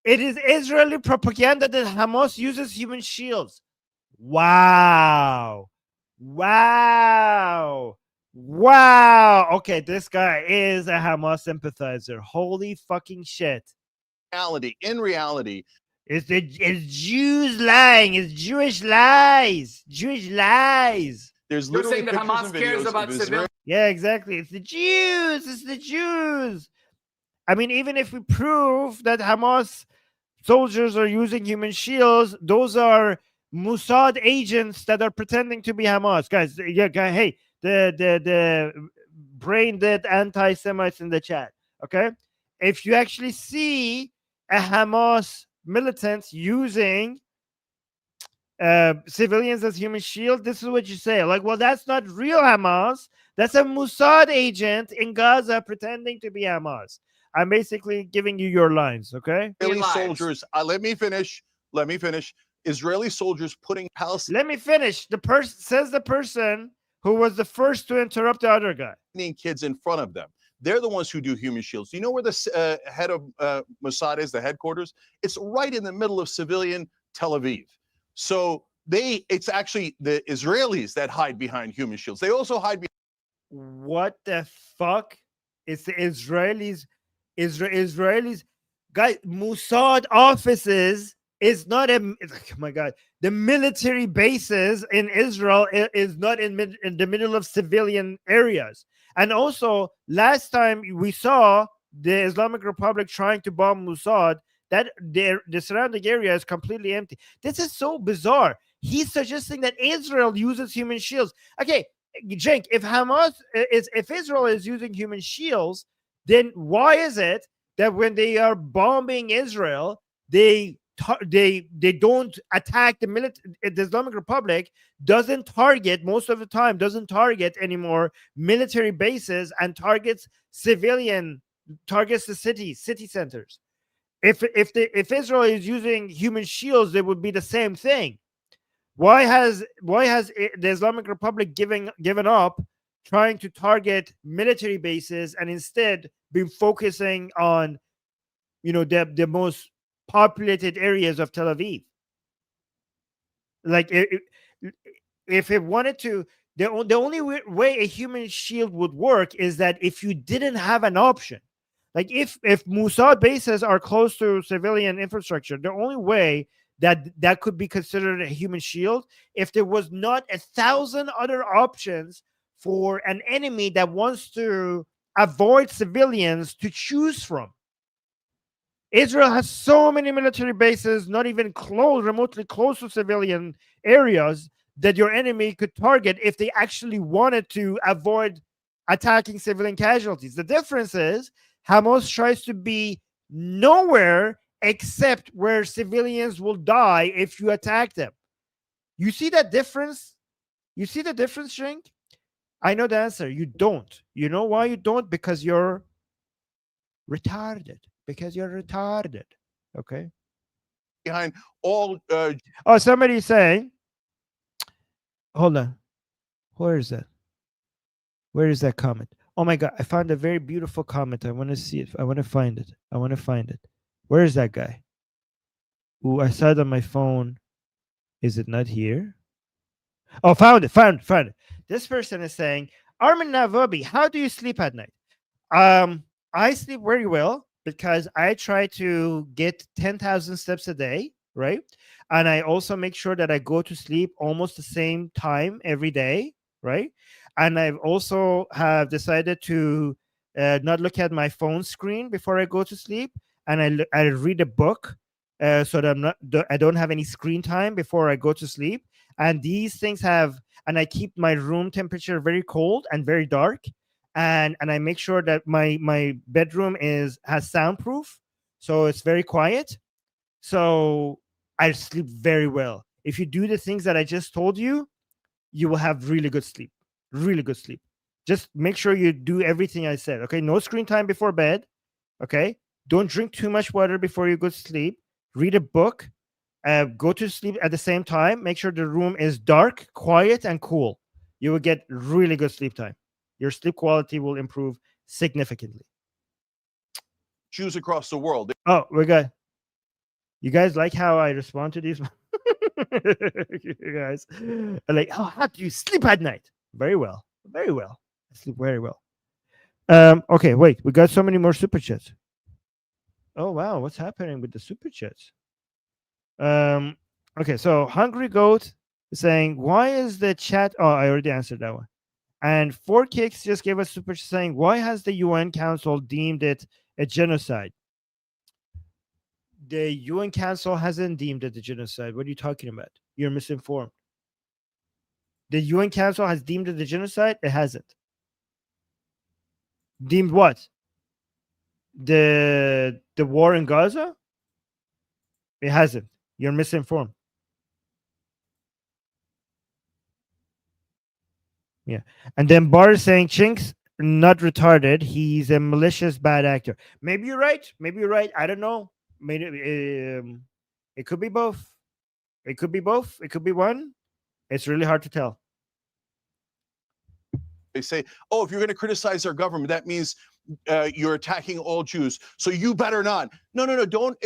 It is Israeli propaganda that Hamas uses human shields. Wow. Wow. Wow. Okay, this guy is a Hamas sympathizer. Holy fucking shit. In reality, it's Jews lying. It's Jewish lies. Jewish lies. There's You're saying that Hamas cares about civilians. Yeah, exactly. It's the Jews. It's the Jews. I mean, even if we prove that Hamas soldiers are using human shields, those are Mossad agents that are pretending to be Hamas. Guys, hey, the brain dead anti-Semites in the chat. Okay, if you actually see a Hamas militant using civilians as human shield, this is what you say. Like, well, that's not real Hamas. That's a Mossad agent in Gaza pretending to be Hamas. I'm basically giving you your lines, okay? Israeli soldiers. Let me finish. Israeli soldiers putting Palestinian. Let me finish. The person who was the first to interrupt the other guy. Kids in front of them. They're the ones who do human shields. Do you know where the head of Mossad is, the headquarters? It's right in the middle of civilian Tel Aviv. So it's actually the Israelis that hide behind human shields. They also hide behind. What the fuck? It's the Israelis. Israelis. Guys, Mossad offices is not oh my God. The military bases in Israel is not in the middle of civilian areas. And also, last time we saw the Islamic Republic trying to bomb Mossad, that the surrounding area is completely empty. This is so bizarre. He's suggesting that Israel uses human shields. Okay, Cenk, if Israel is using human shields, then why is it that when they are bombing Israel, they don't attack the Islamic Republic doesn't target anymore military bases and targets the city centers. If Israel is using human shields, it would be the same thing. Why has the Islamic Republic given up trying to target military bases and instead been focusing on, the most populated areas of Tel Aviv? Like, if it wanted to, the only way a human shield would work is that if you didn't have an option. Like, if Mossad bases are close to civilian infrastructure, the only way that could be considered a human shield if there was not 1,000 other options for an enemy that wants to avoid civilians to choose from. Israel has so many military bases, not even remotely close to civilian areas, that your enemy could target if they actually wanted to avoid attacking civilian casualties. The difference is Hamas tries to be nowhere except where civilians will die if you attack them. You see that difference? You see the difference, Cenk? I know the answer. You don't. You know why you don't? Because you're retarded. Because you're retarded. Okay. Behind all. Oh, somebody's saying. Hold on. Where is that? Where is that comment? Oh my God! I found a very beautiful comment. I want to see it. I want to find it. I want to find it. Where is that guy? Ooh, I saw it on my phone. Is it not here? Oh, found it. Found it. This person is saying, Armin Navabi, how do you sleep at night? I sleep very well because I try to get 10,000 steps a day, right? And I also make sure that I go to sleep almost the same time every day, right? And I've also have decided to not look at my phone screen before I go to sleep, and I read a book so that I don't have any screen time before I go to sleep. And these things and I keep my room temperature very cold and very dark, and I make sure that my bedroom has soundproof, so it's very quiet. So I sleep very well. If you do the things that I just told you, you will have really good sleep. Really good sleep. Just make sure you do everything I said. Okay, no screen time before bed. Okay, don't drink too much water before you go to sleep. Read a book. Go to sleep at the same time. Make sure the room is dark, quiet, and cool. You will get really good sleep time. Your sleep quality will improve significantly. Jews across the world. Oh, you guys like how I respond to these? You guys are like, oh, how do you sleep at night? Very well. Very well. I sleep very well. Okay, wait. We got so many more super chats. Oh, wow. What's happening with the super chats? Okay, so Hungry Goat is saying, why is the chat? Oh, I already answered that one. And 4Kicks just gave us super chat saying, why has the UN Council deemed it a genocide? The UN Council hasn't deemed it a genocide. What are you talking about? You're misinformed. The UN Council has deemed it a genocide? It hasn't. Deemed what? The war in Gaza? It hasn't. You're misinformed. Yeah. And then Bar is saying Cenk's not retarded. He's a malicious bad actor. Maybe you're right. Maybe you're right. I don't know. Maybe it could be both. It could be both. It could be one. It's really hard to tell. They say, oh, if you're going to criticize our government, that means you're attacking all Jews. So you better not. No. Don't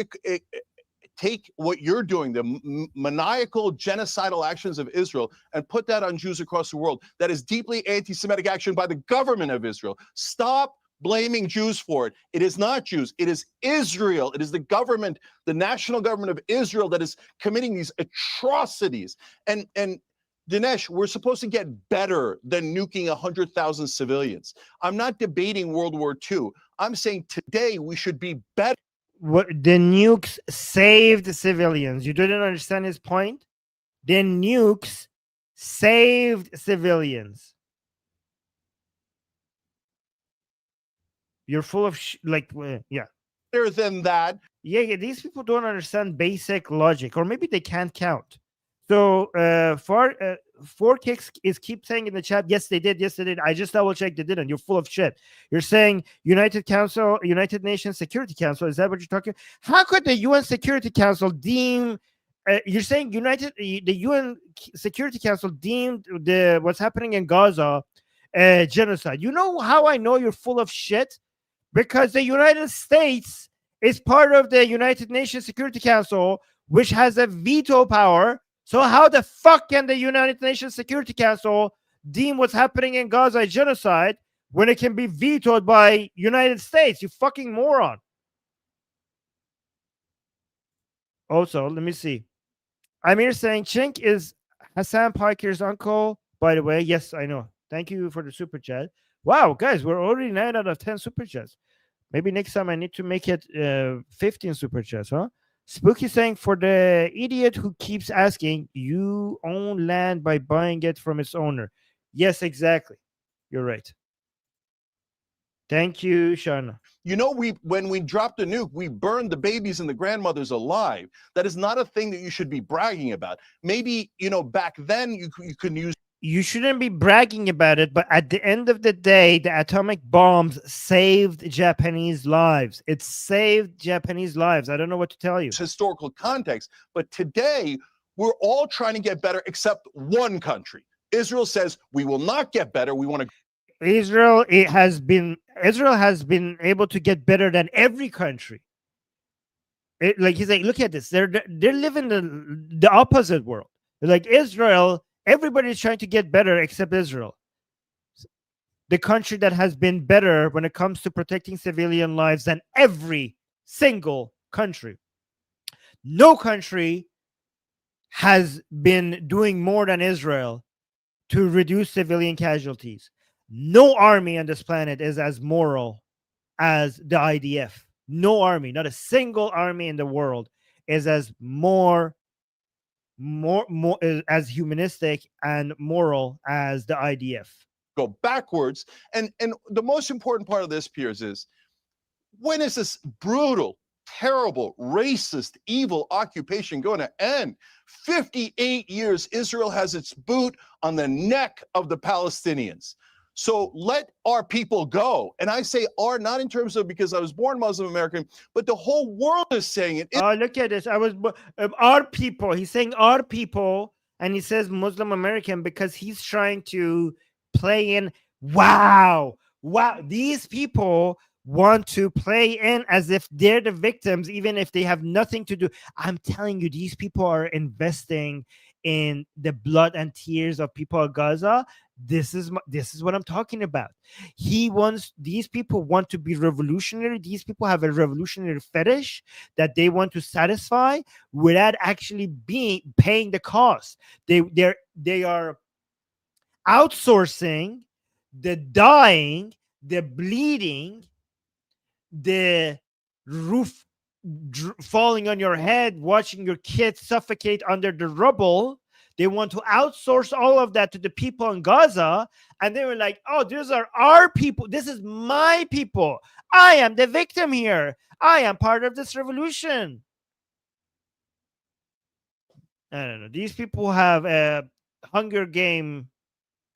take what you're doing, the maniacal genocidal actions of Israel, and put that on Jews across the world. That is deeply anti-Semitic action by the government of Israel. Stop blaming Jews for it. It is not Jews. It is Israel. It is the government, the national government of Israel, that is committing these atrocities. And Dinesh, we're supposed to get better than nuking 100,000 civilians. I'm not debating World War II. I'm saying today we should be better. What the nukes saved the civilians. You didn't understand his point? The nukes saved civilians. You're full of yeah. Better than that. Yeah, these people don't understand basic logic, or maybe they can't count. So 4Kicks is keep saying in the chat, yes, they did. Yes, they did. I just double checked, they didn't. You're full of shit. You're saying United Nations Security Council. Is that what you're talking? How could the UN Security Council deem? You're saying the UN Security Council deemed what's happening in Gaza genocide. You know how I know you're full of shit? Because the United States is part of the United Nations Security Council, which has a veto power. So how the fuck can the United Nations Security Council deem what's happening in Gaza a genocide when it can be vetoed by United States? You fucking moron. Also, let me see. Amir saying Cenk is Hassan Piker's uncle. By the way, yes, I know. Thank you for the super chat. Wow, guys, we're already 9 out of 10 super chats. Maybe next time I need to make it 15 super chats, huh? Spooky saying, for the idiot who keeps asking, you own land by buying it from its owner. Yes, exactly. You're right. Thank you, Shana. You know, when we dropped a nuke, we burned the babies and the grandmothers alive. That is not a thing that you should be bragging about. Maybe, you know, back then you could use. You shouldn't be bragging about it, but at the end of the day, the atomic bombs saved Japanese lives. It saved Japanese lives. I don't know what to tell you. Historical context, but today we're all trying to get better except one country. Israel says we will not get better. We want to. Israel has been able to get better than every country. Like he's like, look at this. They're living the opposite world. Like Israel, everybody's trying to get better except Israel. The country that has been better when it comes to protecting civilian lives than every single country. No country has been doing more than Israel to reduce civilian casualties. No army on this planet is as moral as the IDF. No army, not a single army in the world is as more as humanistic and moral as the IDF. Go backwards. And the most important part of this, Piers, is when is this brutal, terrible, racist, evil occupation going to end? 58 years Israel has its boot on the neck of the Palestinians. So let our people go. And I say our, not in terms of because I was born Muslim American, but the whole world is saying it. Oh, look at this. Our people. He's saying our people, and he says Muslim American because he's trying to play in. Wow. These people want to play in as if they're the victims, even if they have nothing to do. I'm telling you, these people are investing in the blood and tears of people of Gaza. This is what I'm talking about. These people want to be revolutionary. These people have a revolutionary fetish that they want to satisfy without actually paying the cost. They are outsourcing the dying, the bleeding, the roof falling on your head, watching your kids suffocate under the rubble. They want to outsource all of that to the people in Gaza. And they were like, oh, these are our people. This is my people. I am the victim here. I am part of this revolution. I don't know. These people have a Hunger Game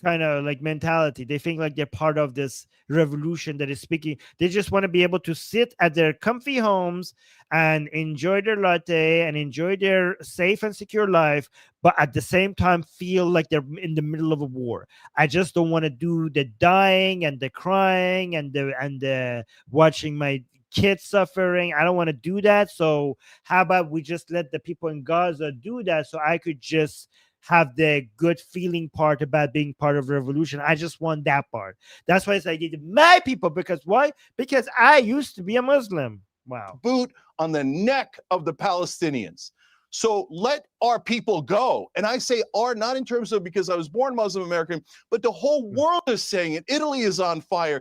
kind of like mentality. They think like they're part of this revolution that is speaking. They just want to be able to sit at their comfy homes and enjoy their latte and enjoy their safe and secure life, but at the same time feel like they're in the middle of a war. I just don't want to do the dying and the crying and the watching my kids suffering. I don't want to do that. So how about we just let the people in Gaza do that, so I could just have the good feeling part about being part of the revolution. I just want that part. That's why I did my people. Because why? Because I used to be a Muslim. Wow. Boot on the neck of the Palestinians. So let our people go. And I say our, not in terms of because I was born Muslim American, but the whole world is saying it. Italy is on fire.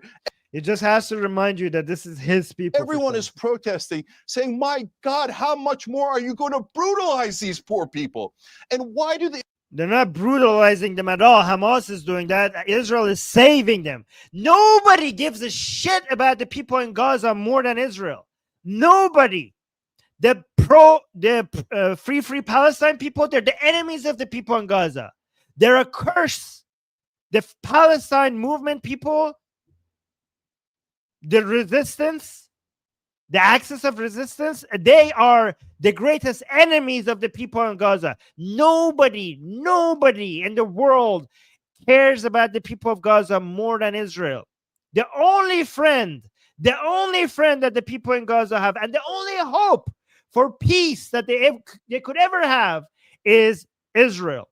It just has to remind you that this is his people. Everyone is protesting, saying, my God, how much more are you going to brutalize these poor people? And why do they? They're not brutalizing them at all. Hamas is doing that. Israel is saving them. Nobody gives a shit about the people in Gaza more than Israel. Nobody. The free Palestine people, they're the enemies of the people in Gaza. They're a curse. The Palestine movement people, the resistance, the axis of resistance, they are the greatest enemies of the people in Gaza. Nobody in the world cares about the people of Gaza more than Israel. The only friend that the people in Gaza have, and the only hope for peace that they could ever have, is Israel.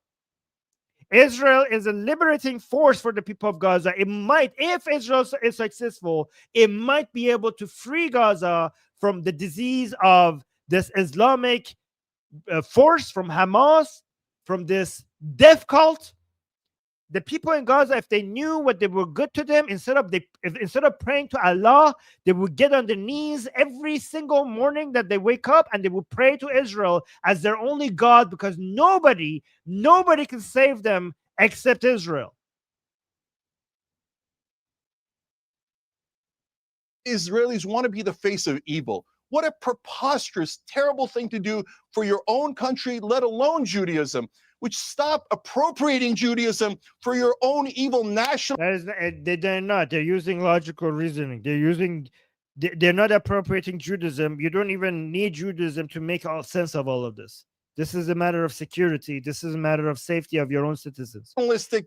Israel is a liberating force for the people of Gaza. It might, if Israel is successful, it might be able to free Gaza from the disease of this Islamic force, from Hamas, from this death cult. The people in Gaza, if they knew what they were good to them, instead of praying to Allah, they would get on their knees every single morning that they wake up, and they would pray to Israel as their only God, because nobody can save them except Israel. Israelis want to be the face of evil. What a preposterous, terrible thing to do for your own country, let alone Judaism. Which stop appropriating Judaism for your own evil national. They're not. They're using logical reasoning. They're not appropriating Judaism. You don't even need Judaism to make all sense of all of this. This is a matter of security. This is a matter of safety of your own citizens.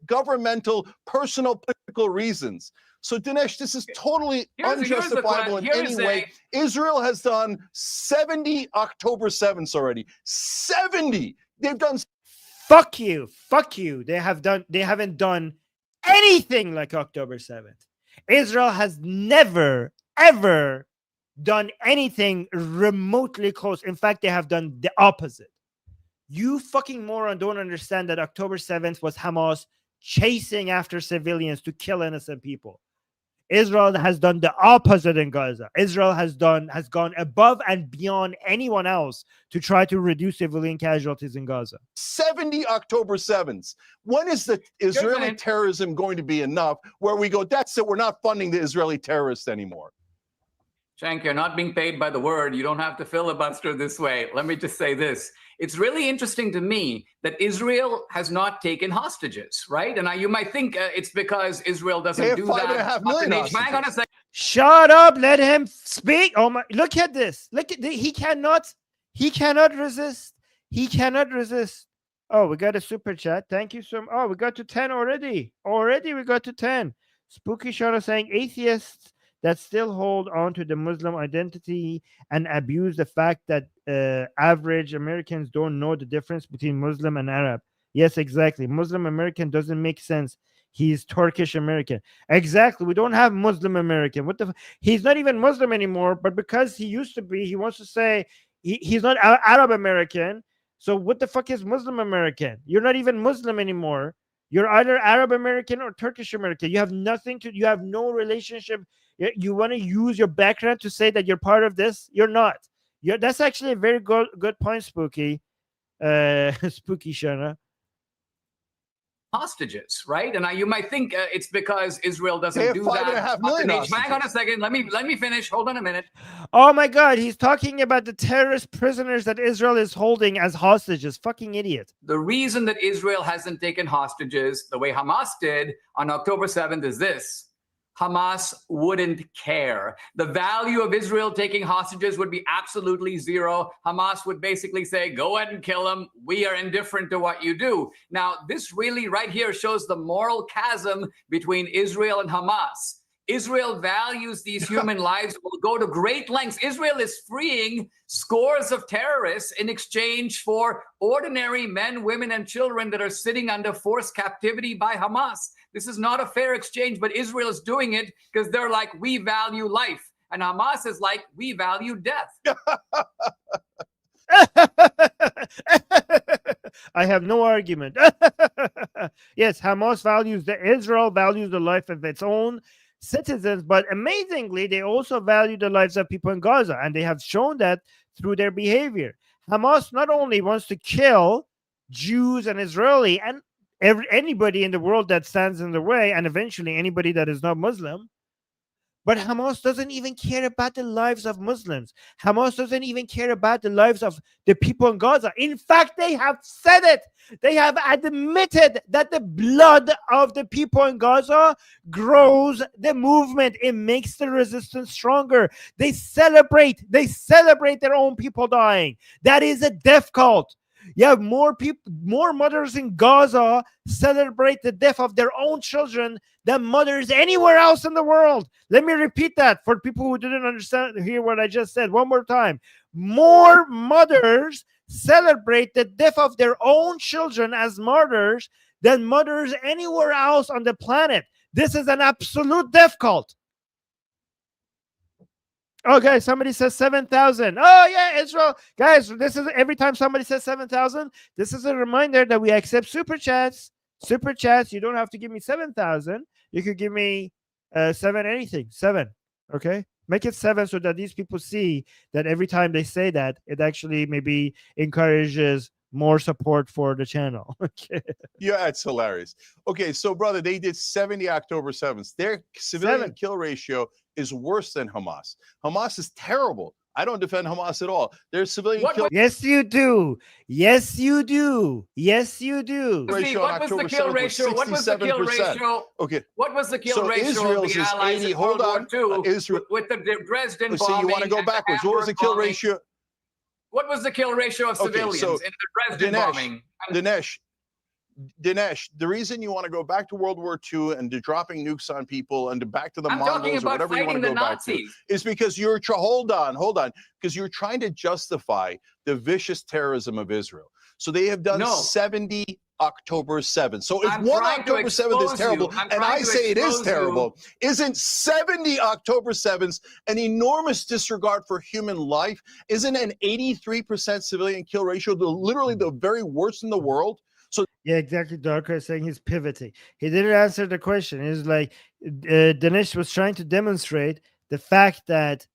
Governmental, personal, political reasons. So, Dinesh, this is totally unjustifiable in any way. Israel has done 70 October 7ths already. 70. They've done. Fuck you. They haven't done anything like October 7th. Israel has never, ever done anything remotely close. In fact, they have done the opposite. You fucking moron don't understand that October 7th was Hamas chasing after civilians to kill innocent people. Israel has done the opposite in Gaza. Israel has gone above and beyond anyone else to try to reduce civilian casualties in Gaza. 70 October 7ths. When is the Israeli terrorism going to be enough where we go, that's it, we're not funding the Israeli terrorists anymore? Cenk, you're not being paid by the word. You don't have to filibuster this way. Let me just say this. It's really interesting to me that Israel has not taken hostages, right? And you might think it's because Israel doesn't do that. 5.5 million Hang on a second. Shut up. Let him speak. Oh my! Look at this. Look at he cannot resist. He cannot resist. Oh, we got a super chat. Thank you so much. Oh, we got to 10 already. Already we got to 10. Spooky Shana saying atheists that still hold on to the Muslim identity and abuse the fact that average Americans don't know the difference between Muslim and Arab. Yes, exactly. Muslim American doesn't make sense. He's Turkish American. Exactly. We don't have Muslim American. He's not even Muslim anymore, but because he used to be, he wants to say he's not Arab American. So what the fuck is Muslim American? You're not even Muslim anymore. You're either Arab American or Turkish American. You have no relationship. You want to use your background to say that you're part of this? You're not. That's actually a very good point, Spooky. Spooky Shana. Hostages, right? And you might think it's because Israel doesn't do that. 5.5 million Hang on a second. Let me finish. Hold on a minute. Oh my God, he's talking about the terrorist prisoners that Israel is holding as hostages. Fucking idiot. The reason that Israel hasn't taken hostages the way Hamas did on October 7th is this. Hamas wouldn't care. The value of Israel taking hostages would be absolutely zero. Hamas would basically say, go ahead and kill them. We are indifferent to what you do. Now, this really right here shows the moral chasm between Israel and Hamas. Israel values these human lives, will go to great lengths. Israel is freeing scores of terrorists in exchange for ordinary men, women, and children that are sitting under forced captivity by Hamas. This is not a fair exchange, but Israel is doing it because they're like, we value life. And Hamas is like, we value death. I have no argument. Yes, Hamas Israel values the life of its own citizens, but amazingly, they also value the lives of people in Gaza, and they have shown that through their behavior. Hamas not only wants to kill Jews and Israeli and anybody in the world that stands in the way, and eventually anybody that is not Muslim, but Hamas doesn't even care about the lives of Muslims. Hamas doesn't even care about the lives of the people in Gaza. In fact, they have said it. They have admitted that the blood of the people in Gaza grows the movement. It makes the resistance stronger. They celebrate their own people dying. That is a death cult. You have more mothers in Gaza celebrate the death of their own children than mothers anywhere else in the world. Let me repeat that for people who didn't hear what I just said one more time. More mothers celebrate the death of their own children as martyrs than mothers anywhere else on the planet. This is an absolute death cult. Okay, somebody says 7,000. Oh, yeah, Israel. Guys, this is every time somebody says 7,000, this is a reminder that we accept super chats. Super chats, you don't have to give me 7,000. You could give me 7 anything. 7. Okay? Make it 7 so that these people see that every time they say that, it actually maybe encourages more support for the channel. Okay. Yeah, it's hilarious. Okay, so brother, they did 70 October 7th. Their civilian kill ratio is worse than Hamas. Hamas is terrible. I don't defend Hamas at all. Their civilian kill Yes, you do. Yes, you do. Yes, you do. ratio on What was the October kill 7th ratio? was What was the kill 67%. ratio? Okay. What was the kill So ratio Israel's of the is Allies 80. in Hold World on. War II Israel. with the Dresden So bombing? you want to go and the backwards. What was the Hamburg kill bombing? ratio? What was the kill ratio of Okay, civilians so in the Dresden bombing? Dinesh, the reason you want to go back to World War II and to dropping nukes on people and to back to the I'm talking Mongols or about whatever you want to fighting go the back to Nazis. is because you're hold on, because you're trying to justify the vicious terrorism of Israel. So they have done 70 October 7th. So if I'm one trying to October 7th is expose terrible, you. I'm and trying I to say it is expose you. terrible, isn't 70 October 7th an enormous disregard for human life? Isn't an 83% civilian kill ratio literally the very worst in the world? So yeah, exactly. Darker is saying he's pivoting. He didn't answer the question. He's like, Dinesh was trying to demonstrate the fact that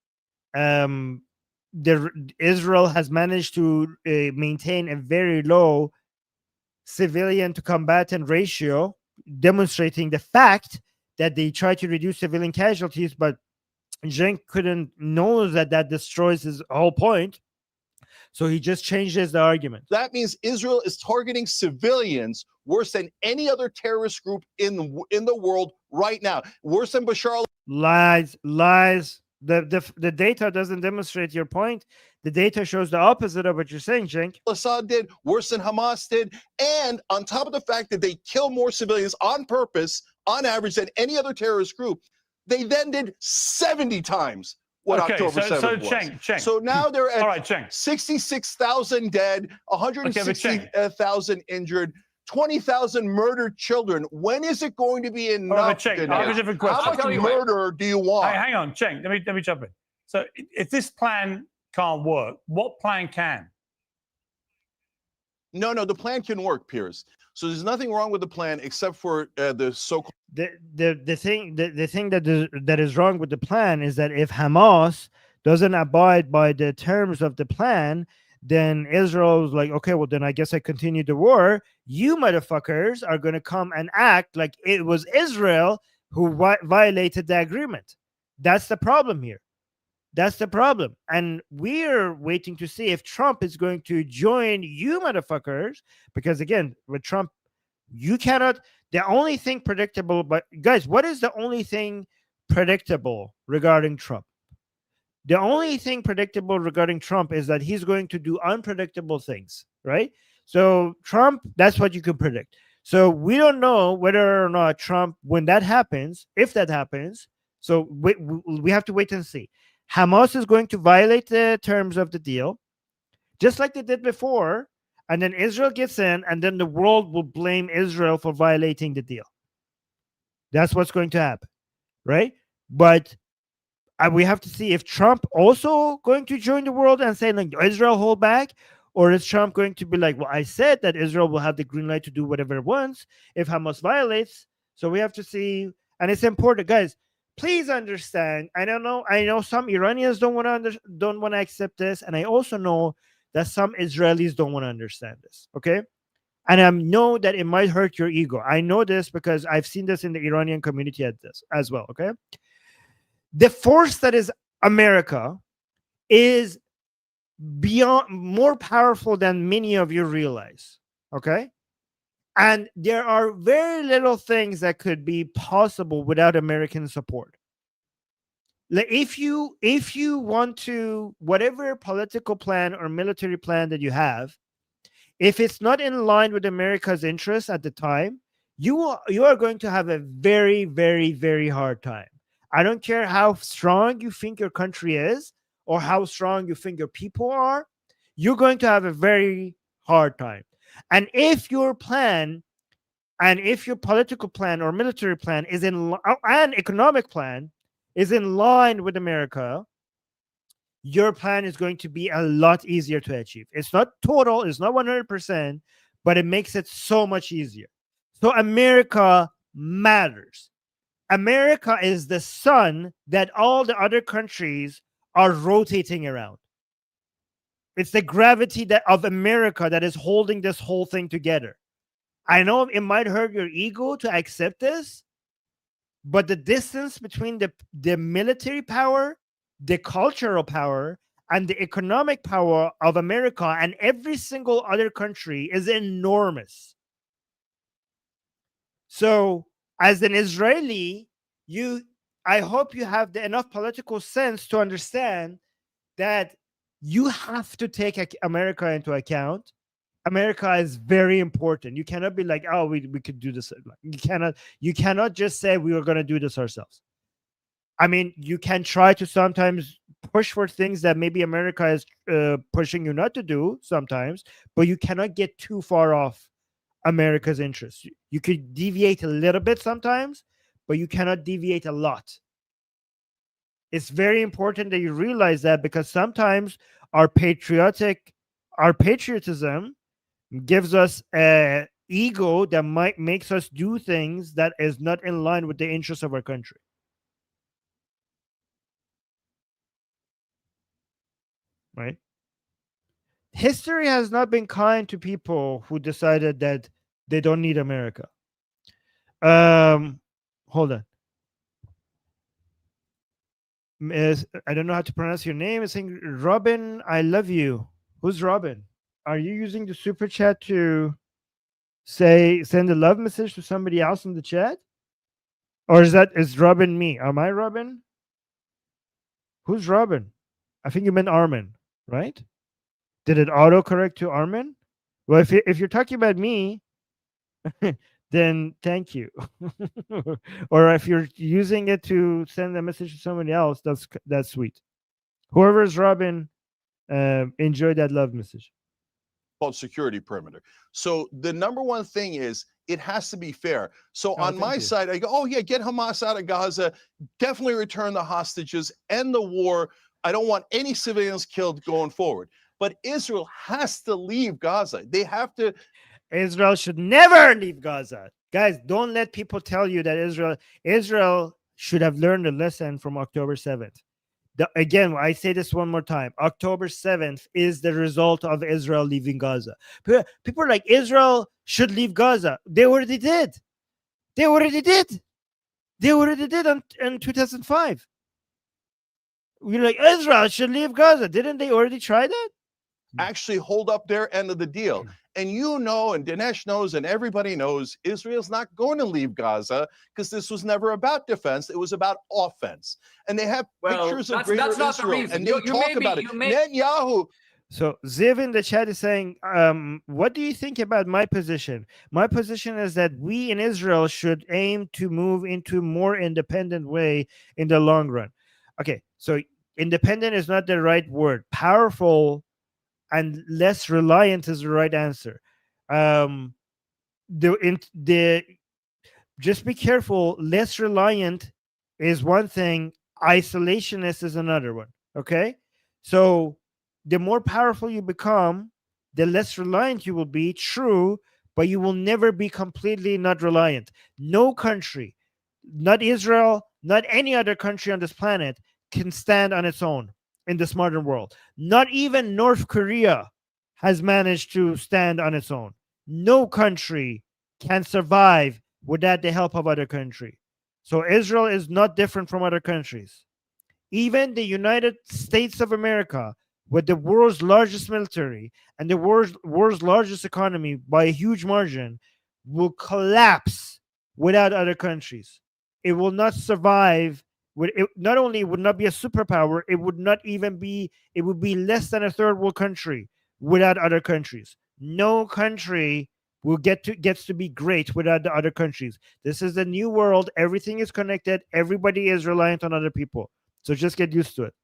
Israel has managed to maintain a very low civilian to combatant ratio, demonstrating the fact that they try to reduce civilian casualties, but Cenk couldn't know that destroys his whole point. So he just changes the argument. That means Israel is targeting civilians worse than any other terrorist group in the world right now. Worse than Bashar Lies. The data doesn't demonstrate your point. The data shows the opposite of what you're saying, Cenk. Assad did, worse than Hamas did. And on top of the fact that they kill more civilians on purpose, on average, than any other terrorist group, they then did 70 times what October 7th was. Cenk. So now they're at All right, Cenk. 66,000 dead, 160,000 injured, 20,000 murdered children. When is it going to be enough? Cenk, I have a different question. How much murder do you want? Hey, hang on, Cenk. Let me jump in. So if this plan can't work, what plan can? No, the plan can work, Piers. So there's nothing wrong with the plan except for the so-called. The thing that is wrong with the plan is that if Hamas doesn't abide by the terms of the plan, then Israel is like, okay, well then I guess I continue the war. You motherfuckers are going to come and act like it was Israel who violated the agreement. That's the problem here. That's the problem. And we're waiting to see if Trump is going to join you motherfuckers, because again, with Trump, you cannot. The only thing predictable, but guys, what is the only thing predictable regarding Trump? The only thing predictable regarding Trump is that he's going to do unpredictable things, right? So Trump, that's what you can predict. So we don't know whether or not Trump, when that happens, if that happens, so we have to wait and see. Hamas is going to violate the terms of the deal, just like they did before, and then Israel gets in, and then the world will blame Israel for violating the deal. That's what's going to happen, right? But we have to see if Trump also going to join the world and say, like, Israel hold back, or is Trump going to be like, well, I said that Israel will have the green light to do whatever it wants if Hamas violates. So we have to see, and it's important, guys. Please understand. I know some Iranians don't want to accept this, and I also know that some Israelis don't want to understand this. Okay, and I know that it might hurt your ego. I know this because I've seen this in the Iranian community as well. Okay, the force that is America is more powerful than many of you realize. Okay. And there are very little things that could be possible without American support. Like if you want to, whatever political plan or military plan that you have, if it's not in line with America's interests at the time, you are going to have a very, very, very hard time. I don't care how strong you think your country is or how strong you think your people are, you're going to have a very hard time. And if your plan, and if your political plan or military plan is and economic plan is in line with America, your plan is going to be a lot easier to achieve. It's not total, it's not 100%, but it makes it so much easier. So America matters. America is the sun that all the other countries are rotating around. It's the gravity of America that is holding this whole thing together. I know it might hurt your ego to accept this, but the distance between the military power, the cultural power, and the economic power of America and every single other country is enormous. So, as an Israeli, I hope you have enough political sense to understand that you have to take America into account. America is very important. You cannot be like, oh, we could do this. You cannot just say we are going to do this ourselves. I mean, you can try to sometimes push for things that maybe America is pushing you not to do sometimes, but you cannot get too far off America's interests. You could deviate a little bit sometimes, but you cannot deviate a lot. It's very important that you realize that, because sometimes our patriotism gives us an ego that might makes us do things that is not in line with the interests of our country. Right? History has not been kind to people who decided that they don't need America. Hold on. I don't know how to pronounce your name. I think Robin, I love you. Who's Robin? Are you using the super chat to send a love message to somebody else in the chat? Or is Robin me? Am I Robin? Who's Robin? I think you meant Armin, right? Did it autocorrect to Armin? Well, if you're talking about me, then thank you. Or if you're using it to send a message to somebody else, that's sweet. Whoever is Robin, enjoy that love message. Called security perimeter. So the number one thing is it has to be fair. So on my side, I go, oh yeah, get Hamas out of Gaza, definitely return the hostages, end the war. I don't want any civilians killed going forward. But Israel has to leave Gaza. They have to. Israel should never leave Gaza. Guys, don't let people tell you that Israel should have learned a lesson from October 7th. Again, I say this one more time. October 7th is the result of Israel leaving Gaza. People are like, Israel should leave Gaza. They already did. They already did in 2005. We're like, Israel should leave Gaza. Didn't they already try that? Actually hold up their end of the deal. And you know, and Dinesh knows, and everybody knows, Israel's not going to leave Gaza because this was never about defense. It was about offense. And they have pictures of greater Israel, and they talk about it. Netanyahu. So Ziv in the chat is saying, what do you think about my position? My position is that we in Israel should aim to move into a more independent way in the long run. Okay, so independent is not the right word. Powerful and less reliant is the right answer. Just be careful. Less reliant is one thing. Isolationist is another one. Okay, so the more powerful you become, the less reliant you will be. True, but you will never be completely not reliant. No country, not Israel, not any other country on this planet, can stand on its own in this modern world. Not even North Korea has managed to stand on its own. No country can survive without the help of other country. So Israel is not different from other countries. Even the United States of America, with the world's largest military and the world's largest economy by a huge margin, will collapse without other countries. It will not survive. Not only would not be a superpower, it would not even be. It would be less than a third world country without other countries. No country gets to be great without the other countries. This is the new world. Everything is connected. Everybody is reliant on other people. So just get used to it.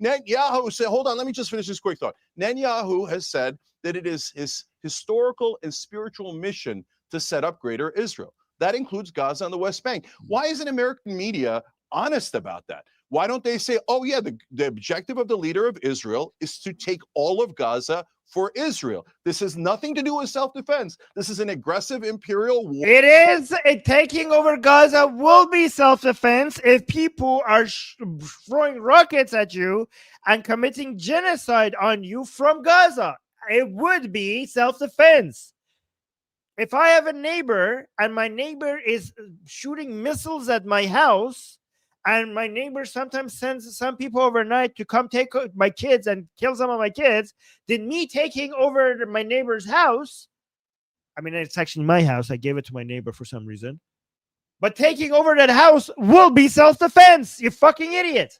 Netanyahu said, hold on, let me just finish this quick thought. Netanyahu has said that it is his historical and spiritual mission to set up greater Israel. That includes Gaza and the West Bank. Why isn't American media honest about that? Why don't they say, oh yeah, the objective of the leader of Israel is to take all of Gaza for Israel. This has nothing to do with self-defense. This is an aggressive imperial war. It is. Taking over Gaza will be self-defense if people are throwing rockets at you and committing genocide on you from Gaza. It would be self-defense. If I have a neighbor and my neighbor is shooting missiles at my house, and my neighbor sometimes sends some people overnight to come take my kids and kill some of my kids, then me taking over my neighbor's house, I mean, it's actually my house. I gave it to my neighbor for some reason. But taking over that house will be self-defense, you fucking idiot.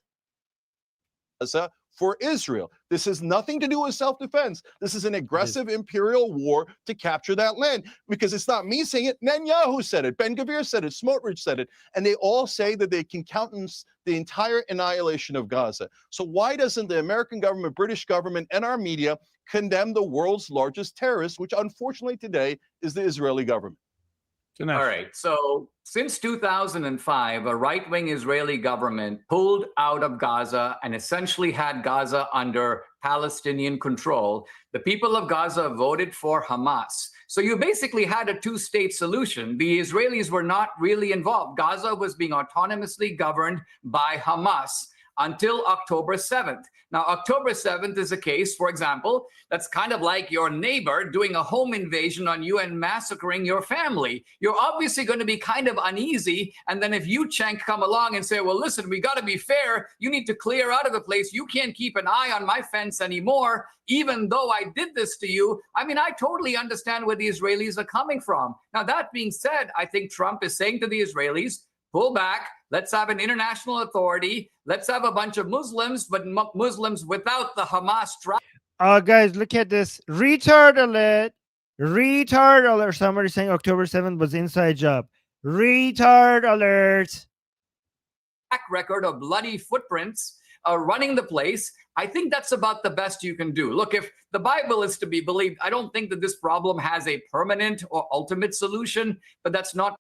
For Israel. This has nothing to do with self-defense. This is an aggressive imperial war to capture that land, because it's not me saying it. Netanyahu said it. Ben-Gvir said it. Smotrich said it. And they all say that they can countenance the entire annihilation of Gaza. So why doesn't the American government, British government, and our media condemn the world's largest terrorist, which unfortunately today is the Israeli government? All right. So since 2005, a right-wing Israeli government pulled out of Gaza and essentially had Gaza under Palestinian control. The people of Gaza voted for Hamas. So you basically had a two-state solution. The Israelis were not really involved. Gaza was being autonomously governed by Hamas until October 7th. Now, October 7th is a case, for example, that's kind of like your neighbor doing a home invasion on you and massacring your family. You're obviously going to be kind of uneasy. And then if you, Cenk, come along and say, well, listen, we got to be fair. You need to clear out of the place. You can't keep an eye on my fence anymore, even though I did this to you. I mean, I totally understand where the Israelis are coming from. Now, that being said, I think Trump is saying to the Israelis, pull back. Let's have an international authority. Let's have a bunch of Muslims, but Muslims without the Hamas drive. Guys, look at this. Retard alert. Retard alert. Somebody saying October 7th was inside job. Retard alert. Track record of bloody footprints running the place. I think that's about the best you can do. Look, if the Bible is to be believed, I don't think that this problem has a permanent or ultimate solution, but that's not.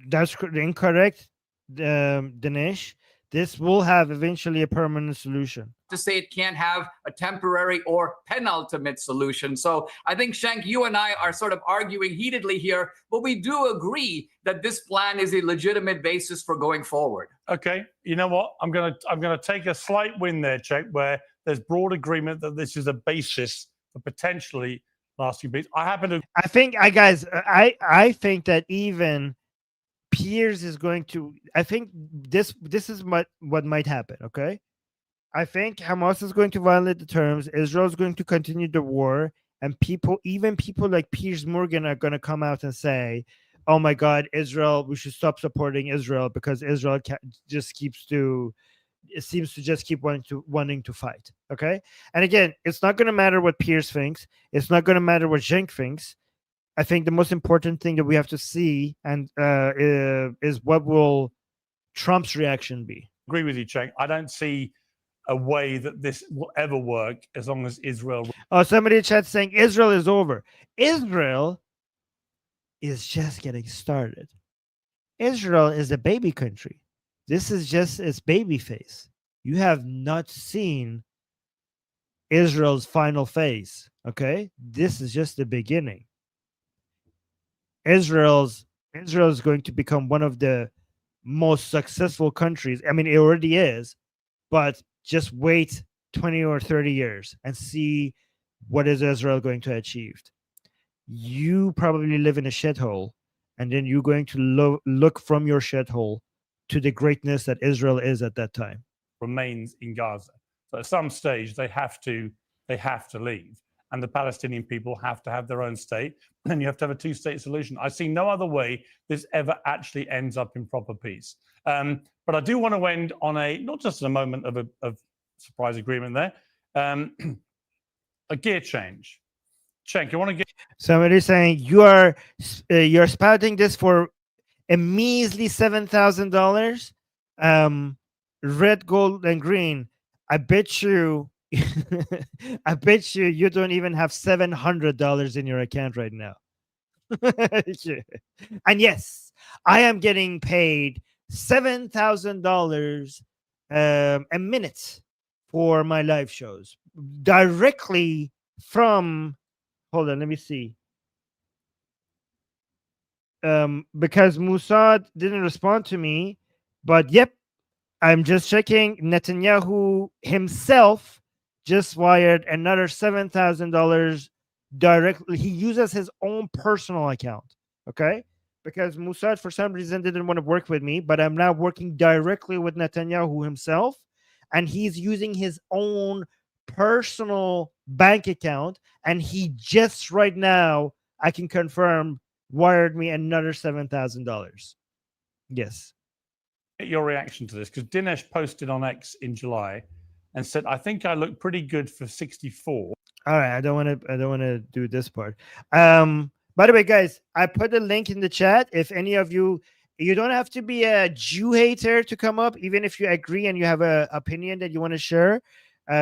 That's incorrect, Dinesh. This will have eventually a permanent solution. To say it can't have a temporary or penultimate solution. So I think, Cenk, you and I are sort of arguing heatedly here, but we do agree that this plan is a legitimate basis for going forward. Okay, you know what? I'm gonna take a slight win there, Cenk, where there's broad agreement that this is a basis for potentially lasting peace. I happen to. I think, I think that even Piers is going to. I think this is what might happen. Okay, I think Hamas is going to violate the terms. Israel is going to continue the war, and even people like Piers Morgan are going to come out and say, "Oh my God, Israel! We should stop supporting Israel because Israel just seems to just keep wanting to fight." Okay, and again, it's not going to matter what Piers thinks. It's not going to matter what Cenk thinks. I think the most important thing that we have to see and is what will Trump's reaction be. Agree with you, Cenk. I don't see a way that this will ever work as long as Israel. Oh, somebody in chat saying Israel is over. Israel is just getting started. Israel is a baby country. This is just its baby phase. You have not seen Israel's final phase. Okay, this is just the beginning. Israel is going to become one of the most successful countries. I mean, it already is, but just wait 20 or 30 years and see what is Israel going to achieve. You probably live in a shithole, and then you're going to look from your shithole to the greatness that Israel is at that time. Remains in Gaza. So at some stage they have to leave. And the Palestinian people have to have their own state, and you have to have a two-state solution. I see no other way this ever actually ends up in proper peace. But I do want to end on not just a moment of surprise agreement there, a gear change. Cenk, you want to get somebody saying you're spouting this for a measly $7,000, red, gold, and green. I bet you. I bet you don't even have $700 in your account right now. And yes, I am getting paid $7,000 a minute for my live shows directly from, hold on, let me see. Because Mossad didn't respond to me, but yep, I'm just checking. Netanyahu himself just wired another $7,000 directly. He uses his own personal account. Okay. Because Mossad, for some reason, didn't want to work with me, but I'm now working directly with Netanyahu himself. And he's using his own personal bank account. And he just right now, I can confirm, wired me another $7,000. Yes. Your reaction to this, because Dinesh posted on X in July and said, "I think I look pretty good for 64." All right, I don't want to do this part. By the way, guys, I put the link in the chat. If any of you don't have to be a Jew hater to come up, even if you agree and you have an opinion that you want to share.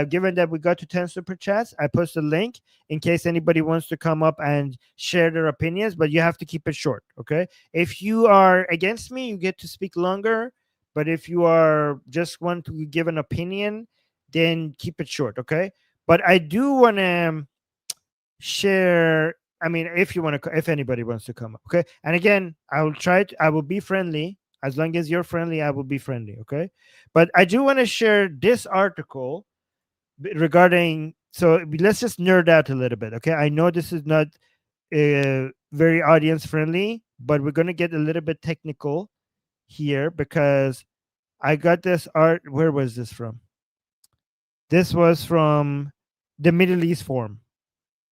Given that we got to 10 super chats, I post a link in case anybody wants to come up and share their opinions, but you have to keep it short, okay? If you are against me, you get to speak longer, but if you are just want to give an opinion, then keep it short, okay? But I do want to share, I mean, if anybody wants to come up, okay? And again, I will be friendly. As long as you're friendly, I will be friendly, okay? But I do want to share this article regarding, so let's just nerd out a little bit, okay? I know this is not very audience friendly, but we're going to get a little bit technical here because I got this art. Where was this from? This was from the Middle East Forum,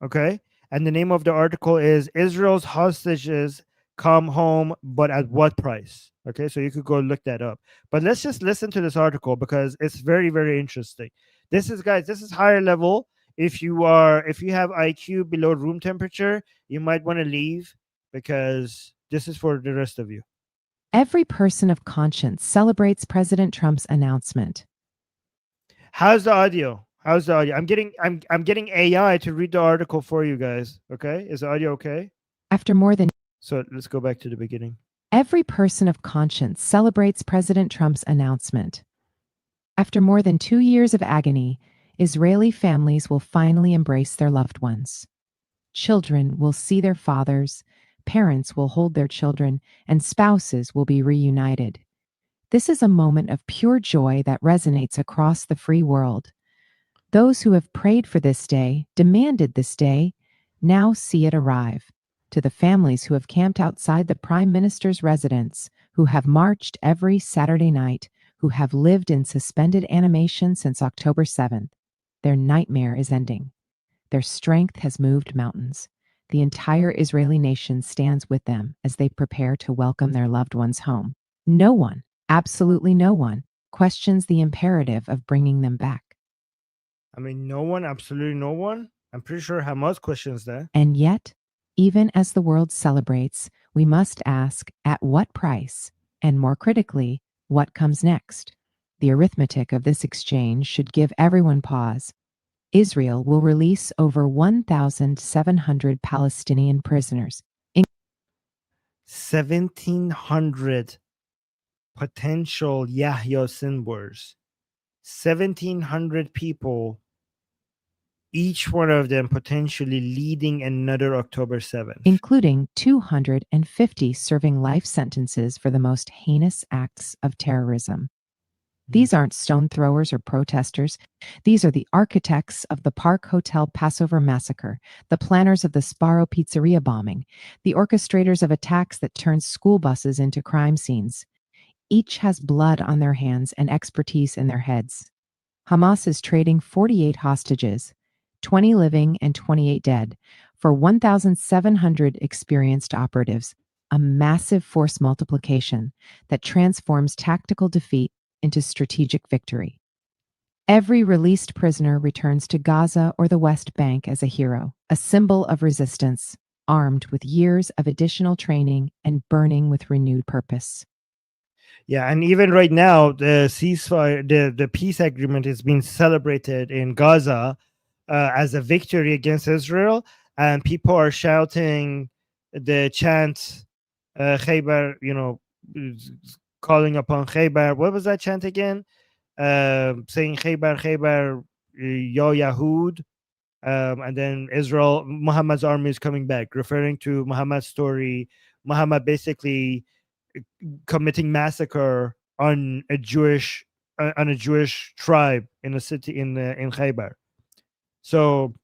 okay? And the name of the article is Israel's hostages come home, but at what price? Okay, so you could go look that up. But let's just listen to this article because it's very, very interesting. This is, guys, this is higher level. If you have IQ below room temperature, you might want to leave because this is for the rest of you. Every person of conscience celebrates President Trump's announcement. How's the audio? How's the audio? I'm getting AI to read the article for you guys. Okay, is the audio okay? After more than So let's go back to the beginning. Every person of conscience celebrates President Trump's announcement. After more than 2 years of agony, Israeli families will finally embrace their loved ones. Children will see their fathers, parents will hold their children, and spouses will be reunited. This is a moment of pure joy that resonates across the free world. Those who have prayed for this day, demanded this day, now see it arrive. To the families who have camped outside the Prime Minister's residence, who have marched every Saturday night, who have lived in suspended animation since October 7th, their nightmare is ending. Their strength has moved mountains. The entire Israeli nation stands with them as they prepare to welcome their loved ones home. No one, absolutely no one, questions the imperative of bringing them back. I mean, no one, absolutely no one. I'm pretty sure Hamas questions that. And yet, even as the world celebrates, we must ask at what price, and more critically, what comes next? The arithmetic of this exchange should give everyone pause. Israel will release over 1,700 Palestinian prisoners. 1,700 potential Yahya Sinwars. 1,700 people, each one of them potentially leading another October 7th. Including 250 serving life sentences for the most heinous acts of terrorism. These aren't stone throwers or protesters. These are the architects of the Park Hotel Passover massacre, the planners of the Sbarro pizzeria bombing, the orchestrators of attacks that turned school buses into crime scenes. Each has blood on their hands and expertise in their heads. Hamas is trading 48 hostages, 20 living and 28 dead, for 1,700 experienced operatives, a massive force multiplication that transforms tactical defeat into strategic victory. Every released prisoner returns to Gaza or the West Bank as a hero, a symbol of resistance, armed with years of additional training and burning with renewed purpose. Yeah, and even right now, the ceasefire, the peace agreement is being celebrated in Gaza as a victory against Israel, and people are shouting the chant, Khaybar, calling upon Khaybar. What was that chant again? Saying Khaybar, Khaybar, Ya Yahud. And then Muhammad's army is coming back, referring to Muhammad's story. Muhammad basically committing massacre on a Jewish tribe in a city in Khaybar. So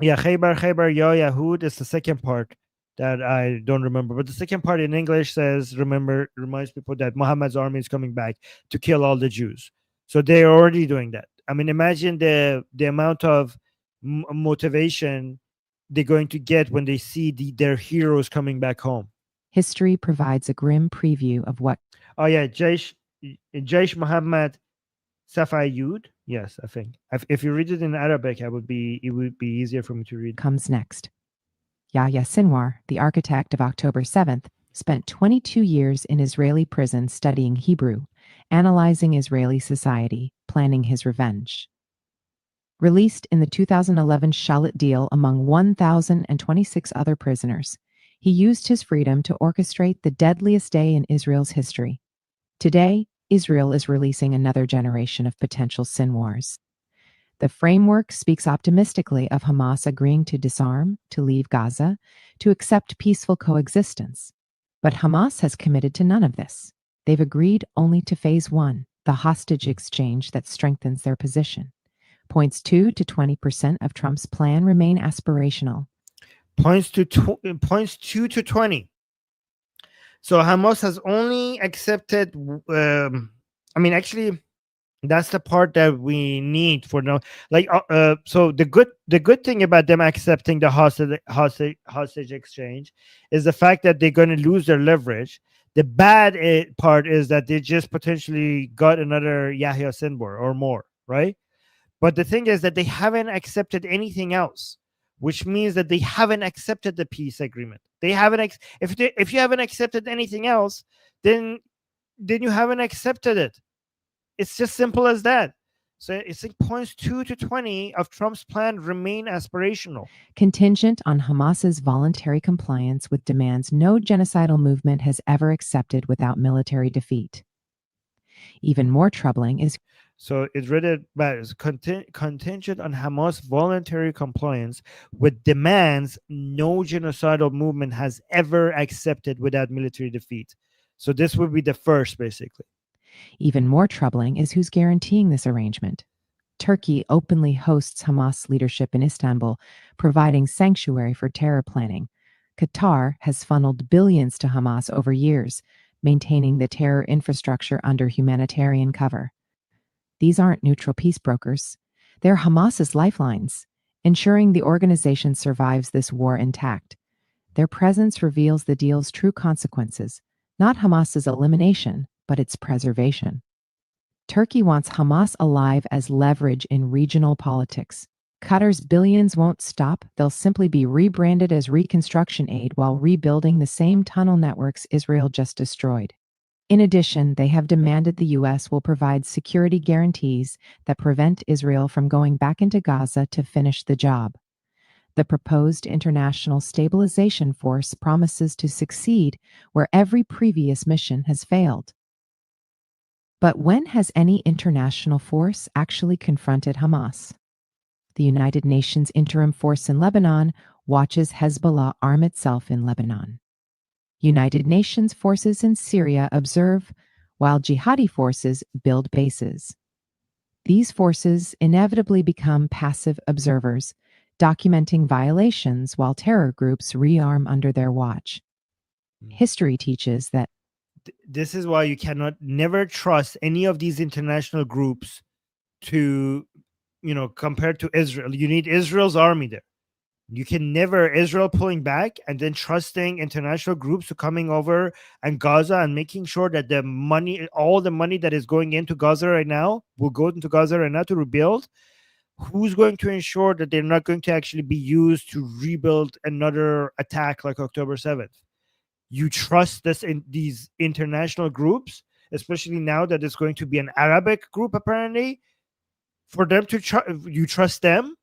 yeah, Khaybar Ya Yahud is the second part that I don't remember, but the second part in English reminds people that Muhammad's army is coming back to kill all the Jews. So they're already doing that. I mean, imagine the amount of motivation they're going to get when they see their heroes coming back home. History provides a grim preview of what. Oh yeah, Jaish Muhammad Safayud. Yes, I think if you read it in Arabic, it would be easier for me to read. Comes next. Yahya Sinwar, the architect of October 7th, spent 22 years in Israeli prison studying Hebrew, analyzing Israeli society, planning his revenge. Released in the 2011 Shalit deal among 1,026 other prisoners, he used his freedom to orchestrate the deadliest day in Israel's history. Today, Israel is releasing another generation of potential Sinwars. The framework speaks optimistically of Hamas agreeing to disarm, to leave Gaza, to accept peaceful coexistence. But Hamas has committed to none of this. They've agreed only to phase 1, the hostage exchange that strengthens their position. Points 2 to 20% of Trump's plan remain aspirational. Points 2 to 20. So Hamas has only accepted. Actually, that's the part that we need for now. So the good thing about them accepting the hostage exchange is the fact that they're going to lose their leverage. The bad part is that they just potentially got another Yahya Sinwar or more, right? But the thing is that they haven't accepted anything else, which means that they haven't accepted the peace agreement. They haven't. If you haven't accepted anything else, then you haven't accepted it. It's just simple as that. So it's like points 2 to 20 of Trump's plan remain aspirational. Contingent on Hamas's voluntary compliance with demands no genocidal movement has ever accepted without military defeat. Even more troubling is. So it's read it as contingent on Hamas voluntary compliance with demands no genocidal movement has ever accepted without military defeat. So this would be the first, basically. Even more troubling is who's guaranteeing this arrangement. Turkey openly hosts Hamas leadership in Istanbul, providing sanctuary for terror planning. Qatar has funneled billions to Hamas over years, maintaining the terror infrastructure under humanitarian cover. These aren't neutral peace brokers. They're Hamas's lifelines, ensuring the organization survives this war intact. Their presence reveals the deal's true consequences, not Hamas's elimination, but its preservation. Turkey wants Hamas alive as leverage in regional politics. Qatar's billions won't stop. They'll simply be rebranded as reconstruction aid while rebuilding the same tunnel networks Israel just destroyed. In addition, they have demanded the U.S. will provide security guarantees that prevent Israel from going back into Gaza to finish the job. The proposed international stabilization force promises to succeed where every previous mission has failed. But when has any international force actually confronted Hamas? The United Nations Interim Force in Lebanon watches Hezbollah arm itself in Lebanon. United Nations forces in Syria observe, while jihadi forces build bases. These forces inevitably become passive observers, documenting violations while terror groups rearm under their watch. History teaches that. This is why you never trust any of these international groups to, compared to Israel. You need Israel's army there. You can never Israel pulling back and then trusting international groups to coming over and Gaza and making sure that all the money that is going into Gaza right now will go into Gaza right now to rebuild. Who's going to ensure that they're not going to actually be used to rebuild another attack like October 7th? You trust this in these international groups, especially now that it's going to be an Arabic group, apparently, for them to you trust them?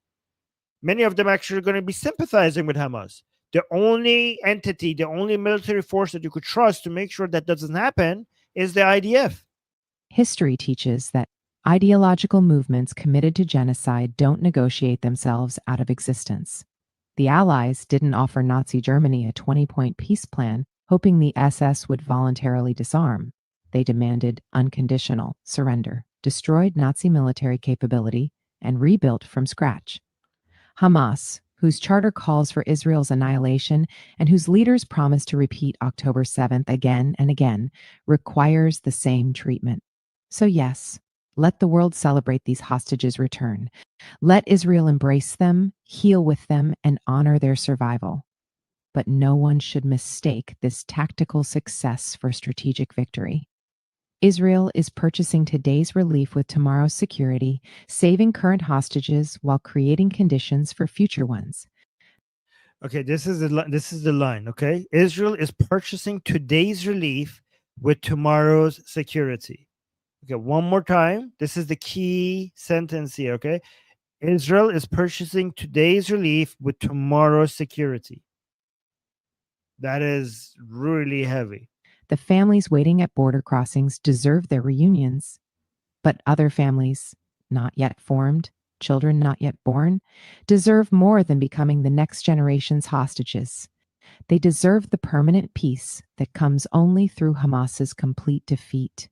Many of them actually are going to be sympathizing with Hamas. The only entity, the only military force that you could trust to make sure that doesn't happen is the IDF. History teaches that Ideological movements committed to genocide don't negotiate themselves out of existence. The Allies didn't offer Nazi Germany a 20-point peace plan, hoping the SS would voluntarily disarm. They demanded unconditional surrender, destroyed Nazi military capability, and rebuilt from scratch. Hamas, whose charter calls for Israel's annihilation and whose leaders promise to repeat October 7th again and again, requires the same treatment. So yes, let the world celebrate these hostages' return. Let Israel embrace them, heal with them, and honor their survival. But no one should mistake this tactical success for strategic victory. Israel is purchasing today's relief with tomorrow's security, saving current hostages while creating conditions for future ones. Okay, this is the line. Okay, Israel is purchasing today's relief with tomorrow's security. Okay, one more time. This is the key sentence here. Okay, Israel is purchasing today's relief with tomorrow's security. That is really heavy. The families waiting at border crossings deserve their reunions, but other families, not yet formed, children not yet born, deserve more than becoming the next generation's hostages. They deserve the permanent peace that comes only through Hamas's complete defeat.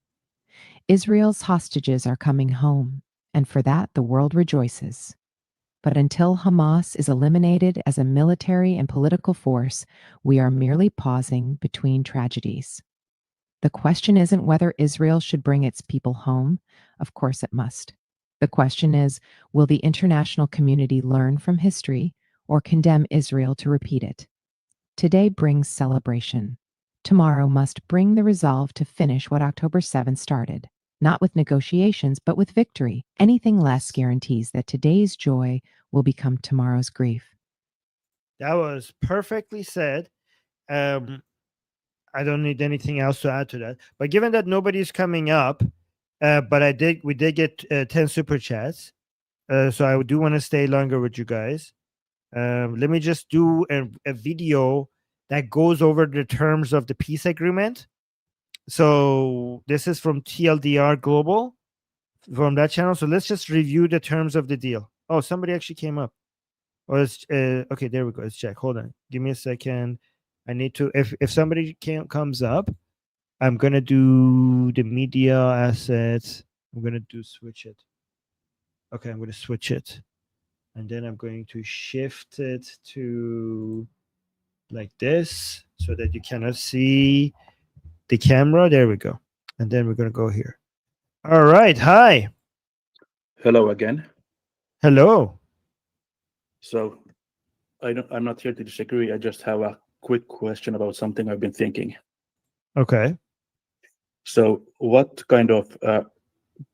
Israel's hostages are coming home, and for that the world rejoices. But until Hamas is eliminated as a military and political force, we are merely pausing between tragedies. The question isn't whether Israel should bring its people home. Of course it must. The question is, will the international community learn from history or condemn Israel to repeat it? Today brings celebration. Tomorrow must bring the resolve to finish what October 7th started. Not with negotiations, but with victory. Anything less guarantees that today's joy will become tomorrow's grief. That was perfectly said. I don't need anything else to add to that. But given that nobody's coming up, but we did get 10 super chats. So I do want to stay longer with you guys. Let me just do a video that goes over the terms of the peace agreement. So this is from TLDR Global, from that channel. So let's just review the terms of the deal. Oh, somebody actually came up. Oh, it's okay. There we go. Let's check. Hold on. Give me a second. I need to. If somebody comes up, I'm gonna do the media assets. I'm gonna switch it. Okay, I'm gonna switch it, and then I'm going to shift it to like this so that you cannot see the camera. There we go. And then we're gonna go here. All right. Hi. Hello again. Hello. So I'm not here to disagree. I just have a quick question about something I've been thinking. Okay. So what kind of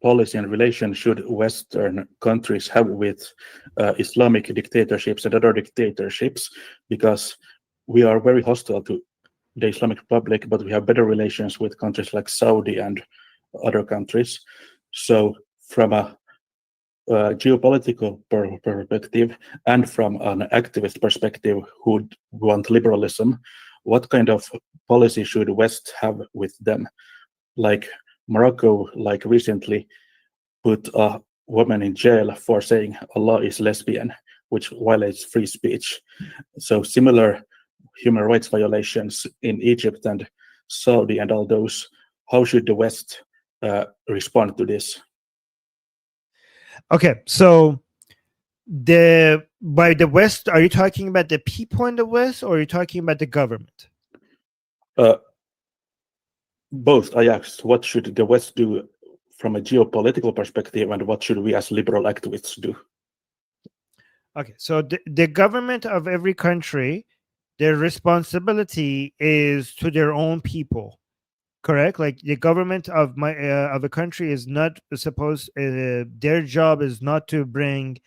policy and relation should Western countries have with Islamic dictatorships and other dictatorships? Because we are very hostile to the Islamic Republic, but we have better relations with countries like Saudi and other countries. So from a geopolitical perspective and from an activist perspective who would want liberalism, what kind of policy should West have with them? Like Morocco, like recently put a woman in jail for saying Allah is lesbian, which violates free speech. So similar human rights violations in Egypt and Saudi and all those. How should the West respond to this? Okay, so by the West, are you talking about the people in the West, or are you talking about the government? Both. I asked, what should the West do from a geopolitical perspective, and what should we as liberal activists do? Okay, so the government of every country, their responsibility is to their own people. Correct. Like the government of of a country is not supposed. Their job is not to bring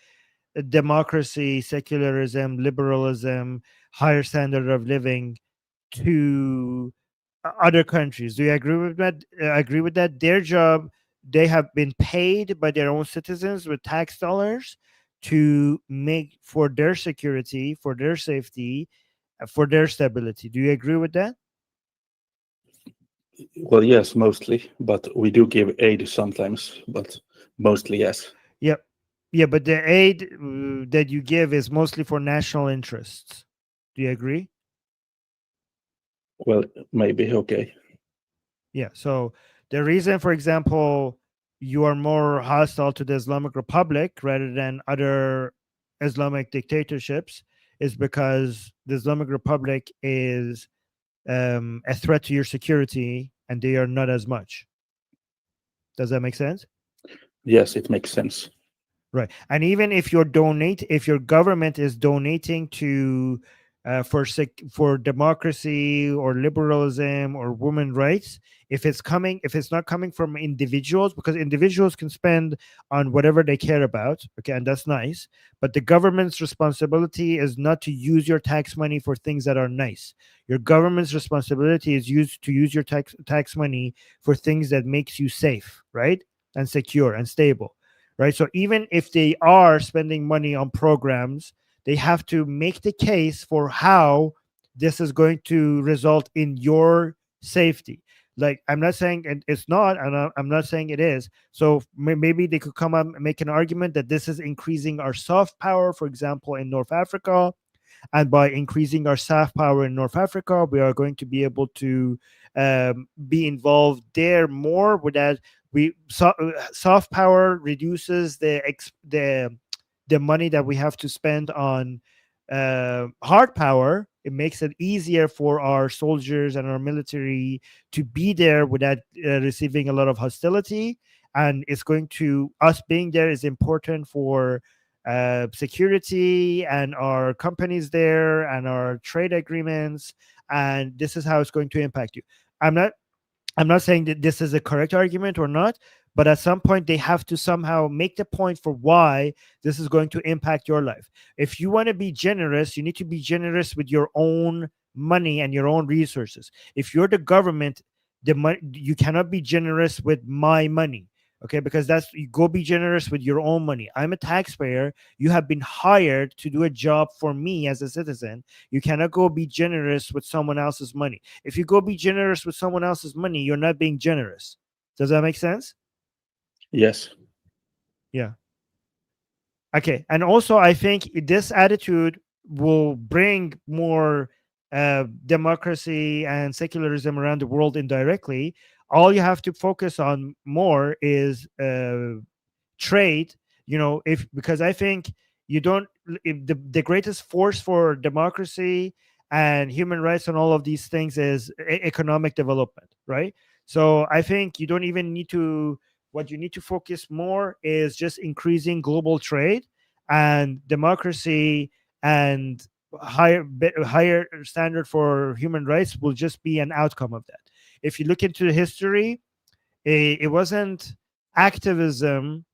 democracy, secularism, liberalism, higher standard of living to other countries. Do you agree with that? Agree with that? Their job. They have been paid by their own citizens with tax dollars to make for their security, for their safety, for their stability. Do you agree with that? Well, yes, mostly, but we do give aid sometimes. But Mostly, yes. Yeah, yeah, but the aid that you give is mostly for national interests. Do you agree? Well, maybe, okay. Yeah. So the reason, for example, you are more hostile to the Islamic Republic rather than other Islamic dictatorships is because the Islamic Republic is a threat to your security, and they are not as much. Does that make sense? Yes, it makes sense. Right. And even if if your government is donating to for democracy or liberalism or women rights, if it's not coming from individuals, because individuals can spend on whatever they care about, okay, and that's nice. But the government's responsibility is not to use your tax money for things that are nice. Your government's responsibility is to use your tax money for things that makes you safe, right, and secure and stable. Right. So even if they are spending money on programs, they have to make the case for how this is going to result in your safety. Like, I'm not saying it's not, and I'm not saying it is. So maybe they could come up and make an argument that this is increasing our soft power, for example, in North Africa. And by increasing our soft power in North Africa, we are going to be able to be involved there more. With that, soft power reduces the money that we have to spend on hard power. It makes it easier for our soldiers and our military to be there without receiving a lot of hostility. And us being there is important for security and our companies there and our trade agreements. And this is how it's going to impact you. I'm not saying that this is a correct argument or not, but at some point they have to somehow make the point for why this is going to impact your life. If you want to be generous, you need to be generous with your own money and your own resources. If you're the government, you cannot be generous with my money. Okay, because you go be generous with your own money. I'm a taxpayer. You have been hired to do a job for me as a citizen. You cannot go be generous with someone else's money. If you go be generous with someone else's money, you're not being generous. Does that make sense? Yes. Yeah. Okay. And also, I think this attitude will bring more democracy and secularism around the world indirectly. All you have to focus on more is trade, because I think the greatest force for democracy and human rights and all of these things is economic development, right? So I think you don't even need to. What you need to focus more is just increasing global trade, and democracy and higher standard for human rights will just be an outcome of that. If you look into the history, it wasn't activism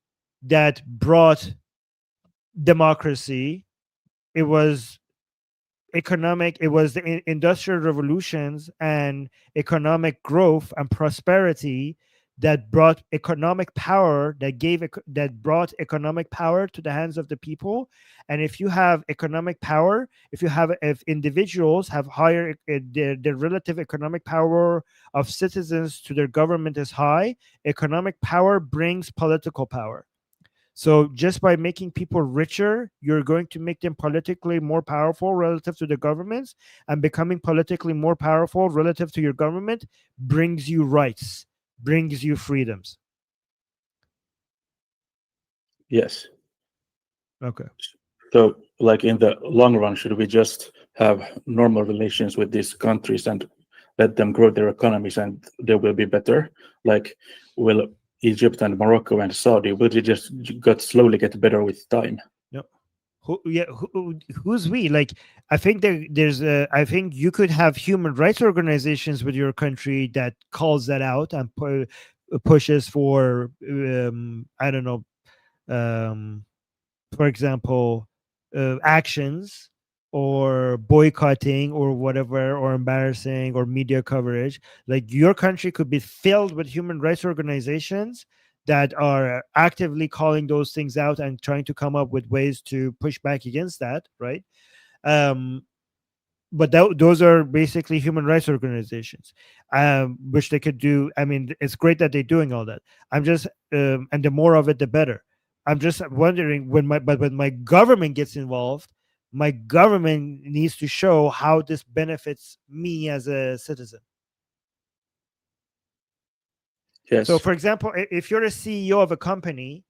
that brought democracy. It was the industrial revolutions and economic growth and prosperity that brought economic power, that brought economic power to the hands of the people. And if you have economic power, if individuals have higher the relative economic power of citizens to their government is high, economic power brings political power. So just by making people richer, you're going to make them politically more powerful relative to the governments, and becoming politically more powerful relative to your government brings you rights, brings you freedoms. Yes. Okay. So, like in the long run, should we just have normal relations with these countries and let them grow their economies and they will be better? Like, will Egypt and Morocco and Saudi, will they just slowly get better with time? No. Who's we? Like, I think I think you could have human rights organizations with your country that calls that out and pushes for, I don't know, for example, actions or boycotting or whatever, or embarrassing or media coverage. Like, your country could be filled with human rights organizations that are actively calling those things out and trying to come up with ways to push back against that, right? but those are basically human rights organizations, which they could do. I mean, it's great that they're doing all that. I'm just, and the more of it, the better. I'm just wondering when my government gets involved, my government needs to show how this benefits me as a citizen. Yes. So, for example, if you're a CEO of a company,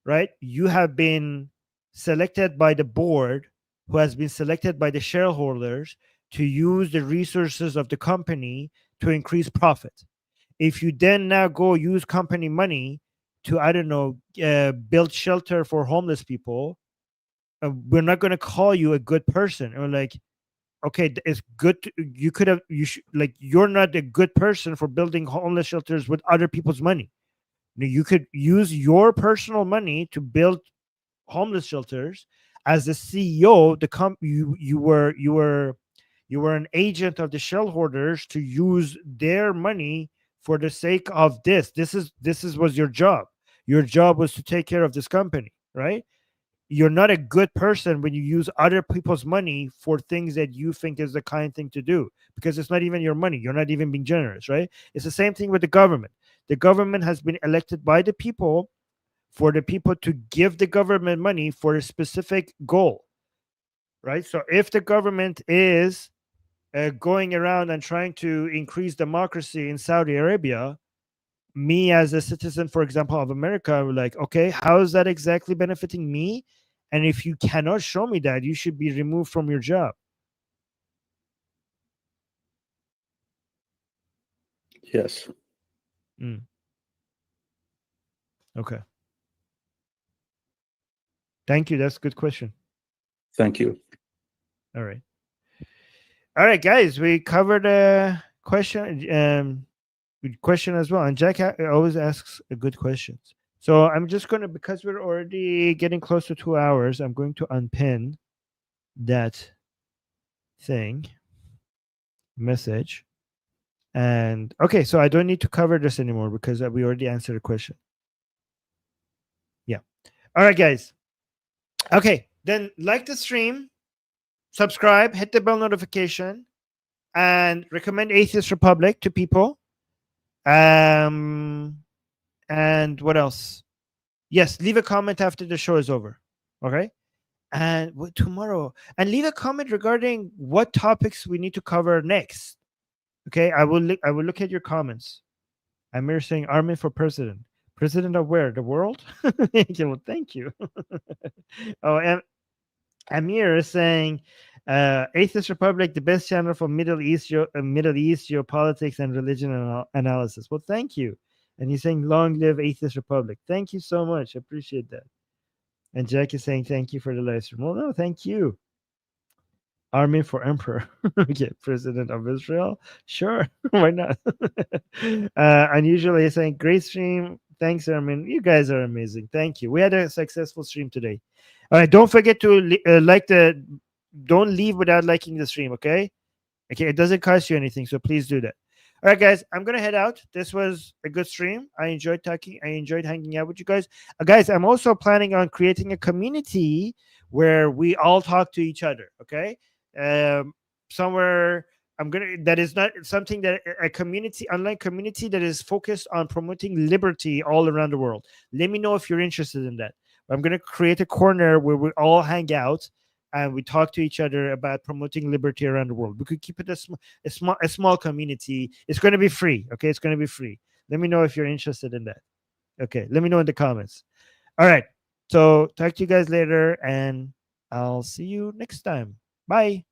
right, you have been selected by the board, who has been selected by the shareholders to use the resources of the company to increase profit. If you then now go use company money to, I don't know, build shelter for homeless people, we're not going to call you a good person. Or like, okay, it's good. You're not a good person for building homeless shelters with other people's money. You could use your personal money to build homeless shelters. As the CEO, you were an agent of the shareholders to use their money for the sake of this. This was your job. Your job was to take care of this company, right? You're not a good person when you use other people's money for things that you think is the kind thing to do, because it's not even your money. You're not even being generous, right? It's the same thing with the government. The government has been elected by the people for the people to give the government money for a specific goal, right? So if the government is going around and trying to increase democracy in Saudi Arabia, me as a citizen, for example, of America, I'm like, okay, how is that exactly benefiting me? And if you cannot show me that, you should be removed from your job. Yes. Okay. Thank you. That's a good question. Thank you. All right. All right, guys. We covered a question, question as well. And Jack always asks good questions. So I'm just going to, because we're already getting close to 2 hours, I'm going to unpin that thing message. And okay, so I don't need to cover this anymore because we already answered the question. Yeah. All right, guys. Okay, then like the stream, subscribe, hit the bell notification, and recommend Atheist Republic to people. And what else? Yes, leave a comment after the show is over. Okay. And tomorrow, and leave a comment regarding what topics we need to cover next. Okay, I will look at your comments. Amir saying Armin for president. President of where? The world? Okay, well, thank you. Oh, and Amir is saying Atheist Republic, the best channel for Middle East geopolitics and religion analysis. Well, thank you. And he's saying long live Atheist Republic. Thank you so much. I appreciate that. And Jack is saying thank you for the live stream. Well, no, thank you. Armin for emperor. Okay, president of Israel. Sure, why not? Unusually saying great stream. Thanks, Armin. You guys are amazing. Thank you. We had a successful stream today. All right, don't forget to don't leave without liking the stream. Okay, it doesn't cost you anything, so please do that. All right, guys, I'm gonna head out. This was a good stream. I enjoyed talking. I enjoyed hanging out with you guys. Guys, I'm also planning on creating a community where we all talk to each other. Okay, somewhere that is not something that a community, online community that is focused on promoting liberty all around the world. Let me know if you're interested in that. I'm gonna create a corner where we all hang out and we talk to each other about promoting liberty around the world. We could keep it a small community. It's going to be free. Okay, it's going to be free. Let me know if you're interested in that. Okay, let me know in the comments. All right, so talk to you guys later, and I'll see you next time. Bye.